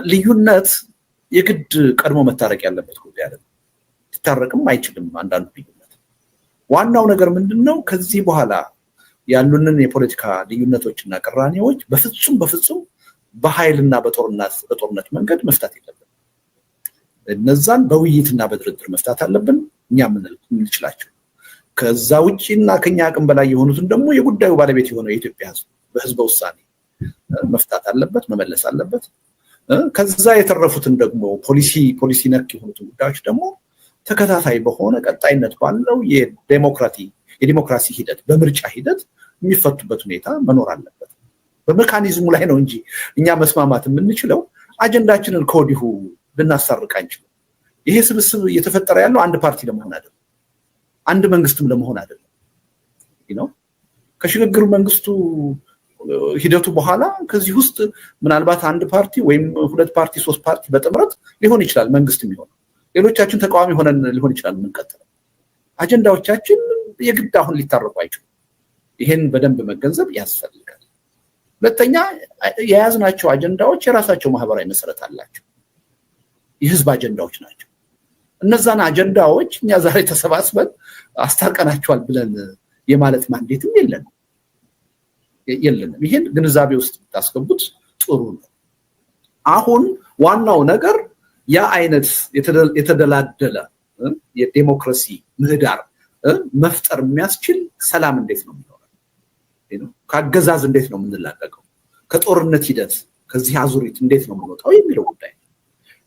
ልዩነት የግድ ቀድሞ መታረቅ ያለበት ጉዳይ አይደለም። ሊታረቅም አይችልም አንዳንዱ ልዩነት። ዋናው ነገር ምንድነው? ከዚህ በኋላ ያሉንን የፖለቲካ ልዩነቶችና ቅራኔዎች በፍጹም በኃይልና በጦርነት መንገድ መፍታት የለብንም። እነዛን በውይይትና በድርድር መፍታት አለብን እኛ የምንችላቸው። ከዛ ውጪና ከኛ አቅም በላይ የሆኑትን ደግሞ የጉዳዩ ባለቤት የሆነው የኢትዮጵያ ሕዝብ በህዝበ ውሳኔ መፍታት አለበት፣ መመለስ አለበት። ከዛ የተረፉትን ደግሞ ፖሊሲ ነክ የሆኑትን ጉዳዮች ደግሞ ተከታታይ በሆነ ቀጣይነት ባለው የዲሞክራሲ ሂደት በምርጫ ሂደት የሚፈቱበት ሁኔታ መኖር አለበት። በሜካኒዝሙ ላይ ነው እንጂ እኛ መስማማት የምንችለው አጀንዳችንን ከወዲሁ ልናሳርቅ አንችልም። ይሄ ስብስብ እየተፈጠረ ያለው አንድ ፓርቲ ለመሆን አይደለም፣ አንድ መንግስትም ለመሆን አይደለም። ከሽግግሩ መንግስቱ ሂደቱ በኋላ ከዚህ ውስጥ ምናልባት አንድ ፓርቲ ወይም 2 ፓርቲ 3 ፓርቲ በጥምረት ሊሆን ይችላል መንግስት የሚሆነው። ሌሎቻችን ተቃዋሚ ሆነን ሊሆን ይችላል የምንቀጥለው። አጀንዳዎቻችን የግድ አሁን ሊታረቁ አይችሉም። ይሄን በደንብ መገንዘብ ያስፈልጋል። ሁለተኛ የያዝናቸው አጀንዳዎች የራሳቸው ማህበራዊ መሰረት አላቸው። የህዝብ አጀንዳዎች ናቸው። እነዛን አጀንዳዎች እኛ ዛሬ ተሰባስበን አስታርቀናቸዋል ብለን የማለት ማንዴትም የለንም። ይሄን ግንዛቤ ውስጥ ታስገቡት ጥሩ ነው። አሁን ዋናው ነገር ያ አይነት የተደላደለ የዲሞክራሲ ምህዳር መፍጠር የሚያስችል ሰላም እንዴት ነው የሚኖረው? ከአገዛዝ እንዴት ነው የምንላቀቀው? ከጦርነት ሂደት ከዚህ አዙሪት እንዴት ነው የምንወጣው የሚለው ጉዳይ።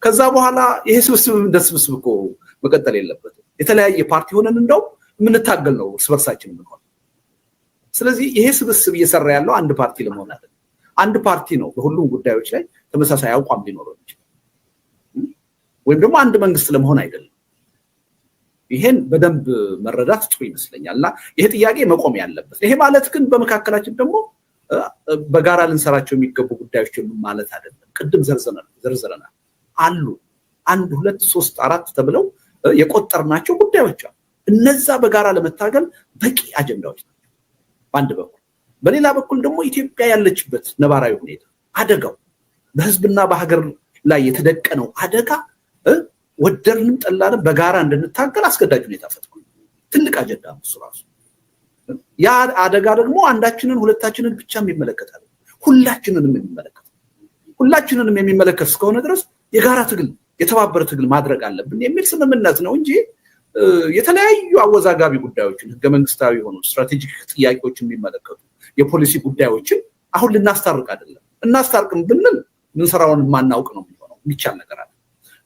ከዛ በኋላ ይሄ ስብስብ እንደ ስብስብ እኮ መቀጠል የለበትም። የተለያየ ፓርቲ ሆነን እንደው የምንታገል ነው እርስ በርሳችን የምንሆነው። ስለዚህ ይሄ ስብስብ እየሰራ ያለው አንድ ፓርቲ ለመሆን አይደለም። አንድ ፓርቲ ነው በሁሉም ጉዳዮች ላይ ተመሳሳይ አቋም ሊኖረው ይችላል፣ ወይም ደግሞ አንድ መንግስት ለመሆን አይደለም። ይሄን በደንብ መረዳት ጥሩ ይመስለኛል እና ይሄ ጥያቄ መቆም ያለበት። ይሄ ማለት ግን በመካከላችን ደግሞ በጋራ ልንሰራቸው የሚገቡ ጉዳዮች ማለት አይደለም። ቅድም ዘርዝረናል አሉ 1 2 3 4 ተብለው የቆጠርናቸው ጉዳዮች አሉ። እነዛ በጋራ ለመታገል በቂ አጀንዳዎች ናቸው በአንድ በኩል። በሌላ በኩል ደግሞ ኢትዮጵያ ያለችበት ነባራዊ ሁኔታ አደጋው በህዝብና በሀገር ላይ የተደቀነው አደጋ ወደድንም ጠላንም በጋራ እንድንታገል አስገዳጅ ሁኔታ ፈጥሯል። ትልቅ አጀንዳ ነው እሱ ራሱ። ያ አደጋ ደግሞ አንዳችንን ሁለታችንን ብቻ የሚመለከት አይደለም፣ ሁላችንንም የሚመለከት እስከሆነ ድረስ የጋራ ትግል የተባበረ ትግል ማድረግ አለብን የሚል ስምምነት ነው እንጂ የተለያዩ አወዛጋቢ ጉዳዮችን ህገ መንግስታዊ የሆኑ ስትራቴጂክ ጥያቄዎችን የሚመለከቱ የፖሊሲ ጉዳዮችን አሁን ልናስታርቅ አይደለም። እናስታርቅም ብንል ምንሰራውን ማናውቅ ነው የሚሆነው። የሚቻል ነገር አለ።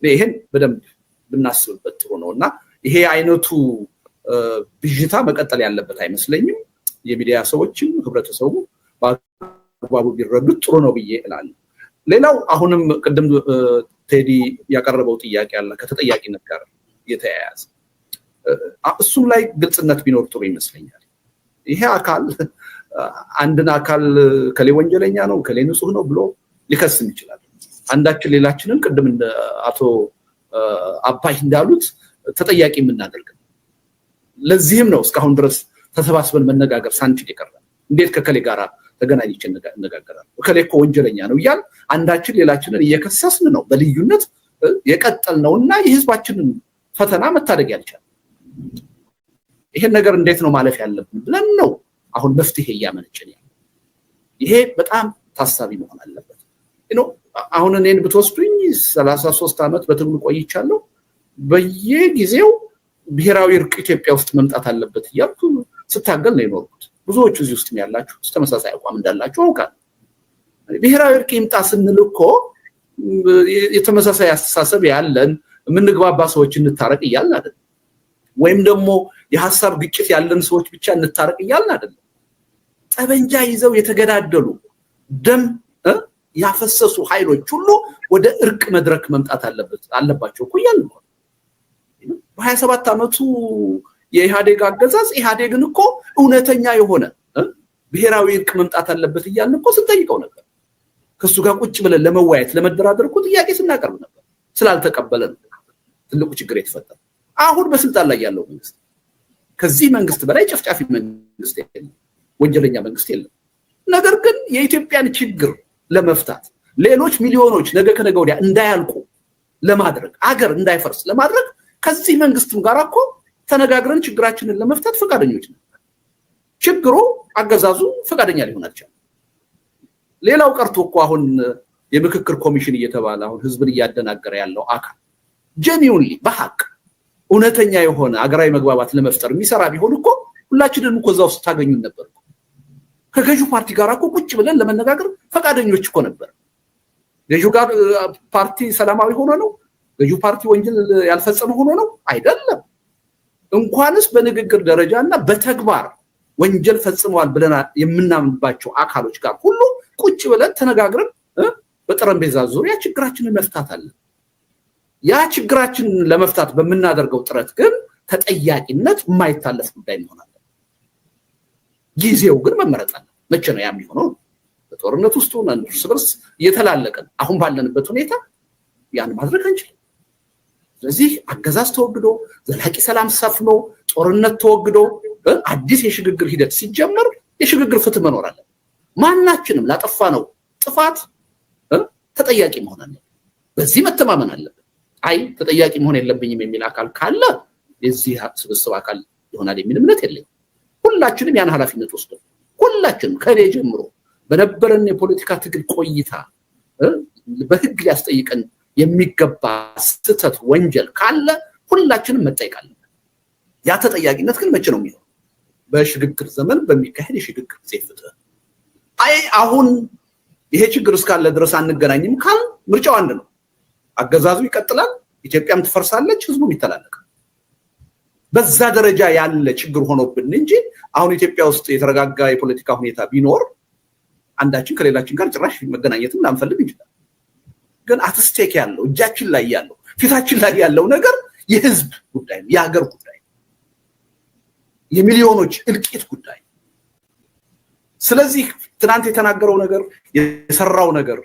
ይሄን በደንብ ብናስብበት ጥሩ ነውና ይሄ አይነቱ ብዥታ መቀጠል ያለበት አይመስለኝም። የሚዲያ ሰዎችም ህብረተሰቡ በአግባቡ ቢረዱት ጥሩ ነው ብዬ እላለሁ። ሌላው አሁንም ቅድም ቴዲ ያቀረበው ጥያቄ አለ ከተጠያቂነት ጋር የተያያዘ እሱም ላይ ግልጽነት ቢኖር ጥሩ ይመስለኛል። ይሄ አካል አንድን አካል ከሌ ወንጀለኛ ነው ከሌ ንጹህ ነው ብሎ ሊከስም ይችላል። አንዳችን ሌላችንን ቅድም እንደ አቶ አባይ እንዳሉት ተጠያቂ የምናደርግ ነው። ለዚህም ነው እስካሁን ድረስ ተሰባስበን መነጋገር ሳንችል የቀረን። እንዴት ከከሌ ጋራ ተገናኝቼ እንነጋገራለን ከሌ እኮ ወንጀለኛ ነው እያል አንዳችን ሌላችንን እየከሰስን ነው በልዩነት የቀጠልነውና የህዝባችንን ፈተና መታደግ ያልቻል። ይሄን ነገር እንዴት ነው ማለፍ ያለብን ብለን ነው አሁን መፍትሄ እያመነጨን ያለው። ይሄ በጣም ታሳቢ መሆን አለበት። አሁን እኔን ብትወስዱኝ 33 ዓመት በትግሉ ቆይቻለሁ። በየጊዜው ብሔራዊ እርቅ ኢትዮጵያ ውስጥ መምጣት አለበት እያልኩ ስታገል ነው የኖርኩት። ብዙዎቹ እዚህ ውስጥ ያላችሁ ተመሳሳይ አቋም እንዳላችሁ አውቃለሁ። ብሔራዊ እርቅ ይምጣ ስንል እኮ የተመሳሳይ አስተሳሰብ ያለን የምንግባባ ሰዎች እንታረቅ እያልን አይደለም፣ ወይም ደግሞ የሐሳብ ግጭት ያለን ሰዎች ብቻ እንታረቅ እያልን አይደለም። ጠበንጃ ይዘው የተገዳደሉ ደም ያፈሰሱ ኃይሎች ሁሉ ወደ እርቅ መድረክ መምጣት አለባቸው እኮ እያልን ነው። በ27 ዓመቱ የኢህአዴግ አገዛዝ ኢህአዴግን እኮ እውነተኛ የሆነ ብሔራዊ እርቅ መምጣት አለበት እያልን እኮ ስንጠይቀው ነበር። ከሱ ጋር ቁጭ ብለን ለመወያየት ለመደራደር እኮ ጥያቄ ስናቀርብ ነበር። ስላልተቀበለ ነው ትልቁ ችግር የተፈጠረው። አሁን በስልጣን ላይ ያለው መንግስት ከዚህ መንግስት በላይ ጨፍጫፊ መንግስት የለም፣ ወንጀለኛ መንግስት የለም። ነገር ግን የኢትዮጵያን ችግር ለመፍታት ሌሎች ሚሊዮኖች ነገ ከነገ ወዲያ እንዳያልቁ ለማድረግ አገር እንዳይፈርስ ለማድረግ ከዚህ መንግስትም ጋር እኮ ተነጋግረን ችግራችንን ለመፍታት ፈቃደኞች ነን። ችግሩ አገዛዙ ፈቃደኛ ሊሆን አልቻለም። ሌላው ቀርቶ እኮ አሁን የምክክር ኮሚሽን እየተባለ አሁን ህዝብን እያደናገረ ያለው አካል ጀኒውንሊ በሐቅ እውነተኛ የሆነ አገራዊ መግባባት ለመፍጠር የሚሰራ ቢሆን እኮ ሁላችንም እኮ እዛው ታገኙን ነበር። ከገዢው ፓርቲ ጋር እኮ ቁጭ ብለን ለመነጋገር ፈቃደኞች እኮ ነበር። ገዢው ጋር ፓርቲ ሰላማዊ ሆኖ ነው? ገዢው ፓርቲ ወንጀል ያልፈጸመ ሆኖ ነው? አይደለም። እንኳንስ በንግግር ደረጃና በተግባር ወንጀል ፈጽመዋል ብለን የምናምንባቸው አካሎች ጋር ሁሉ ቁጭ ብለን ተነጋግረን በጠረጴዛ ዙሪያ ችግራችንን መፍታት አለ። ያ ችግራችንን ለመፍታት በምናደርገው ጥረት ግን ተጠያቂነት የማይታለፍ ጉዳይ መሆን አለ። ጊዜው ግን መመረጥ አለ። መቼ ነው ያ የሚሆነው? በጦርነት ውስጥ ሆነን እርስ በርስ እየተላለቀን አሁን ባለንበት ሁኔታ ያን ማድረግ አንችልም። ስለዚህ አገዛዝ ተወግዶ ዘላቂ ሰላም ሰፍኖ ጦርነት ተወግዶ አዲስ የሽግግር ሂደት ሲጀመር የሽግግር ፍትህ መኖር አለ። ማናችንም ላጠፋነው ጥፋት ተጠያቂ መሆን አለ። በዚህ መተማመን አለብን። አይ ተጠያቂ መሆን የለብኝም የሚል አካል ካለ የዚህ ስብስብ አካል ይሆናል የሚል እምነት የለኝም። ሁላችንም ያን ኃላፊነት ወስደን ሁላችንም ከኔ ጀምሮ በነበረን የፖለቲካ ትግል ቆይታ በህግ ሊያስጠይቀን የሚገባ ስህተት ወንጀል ካለ ሁላችንም መጠየቅ አለብን። ያ ተጠያቂነት ግን መቼ ነው የሚሆነው? በሽግግር ዘመን በሚካሄድ የሽግግር ጊዜ ፍትህ። አይ አሁን ይሄ ችግር እስካለ ድረስ አንገናኝም ካል ምርጫው አንድ ነው። አገዛዙ ይቀጥላል፣ ኢትዮጵያም ትፈርሳለች፣ ህዝቡም ይተላለቃል። በዛ ደረጃ ያለ ችግር ሆኖብን እንጂ አሁን ኢትዮጵያ ውስጥ የተረጋጋ የፖለቲካ ሁኔታ ቢኖር አንዳችን ከሌላችን ጋር ጭራሽ መገናኘትን ላንፈልግ እንችላለን። ግን አትስቴክ ያለው እጃችን ላይ ያለው ፊታችን ላይ ያለው ነገር የህዝብ ጉዳይ ነው፣ የሀገር ጉዳይ፣ የሚሊዮኖች እልቂት ጉዳይ። ስለዚህ ትናንት የተናገረው ነገር የሰራው ነገር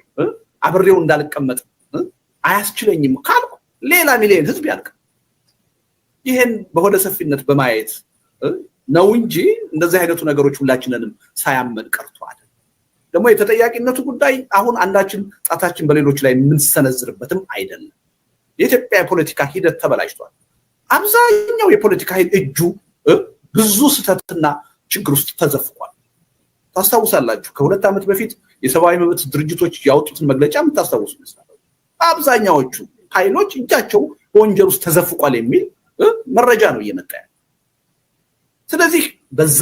አብሬው እንዳልቀመጥ አያስችለኝም ካልኩ ሌላ ሚሊዮን ህዝብ ያልቃል። ይሄን በሆደ ሰፊነት በማየት ነው እንጂ እንደዚህ አይነቱ ነገሮች ሁላችንንም ሳያመን ቀርቷል። ደግሞ የተጠያቂነቱ ጉዳይ አሁን አንዳችን ጣታችን በሌሎች ላይ የምንሰነዝርበትም አይደለም። የኢትዮጵያ የፖለቲካ ሂደት ተበላሽቷል። አብዛኛው የፖለቲካ ሂደት እጁ ብዙ ስህተትና ችግር ውስጥ ተዘፍቋል። ታስታውሳላችሁ ከሁለት ዓመት በፊት የሰብአዊ መብት ድርጅቶች ያወጡትን መግለጫ የምታስታውሱ ይመስላል። አብዛኛዎቹ ኃይሎች እጃቸው በወንጀል ውስጥ ተዘፍቋል የሚል መረጃ ነው እየመጣ ያለው። ስለዚህ በዛ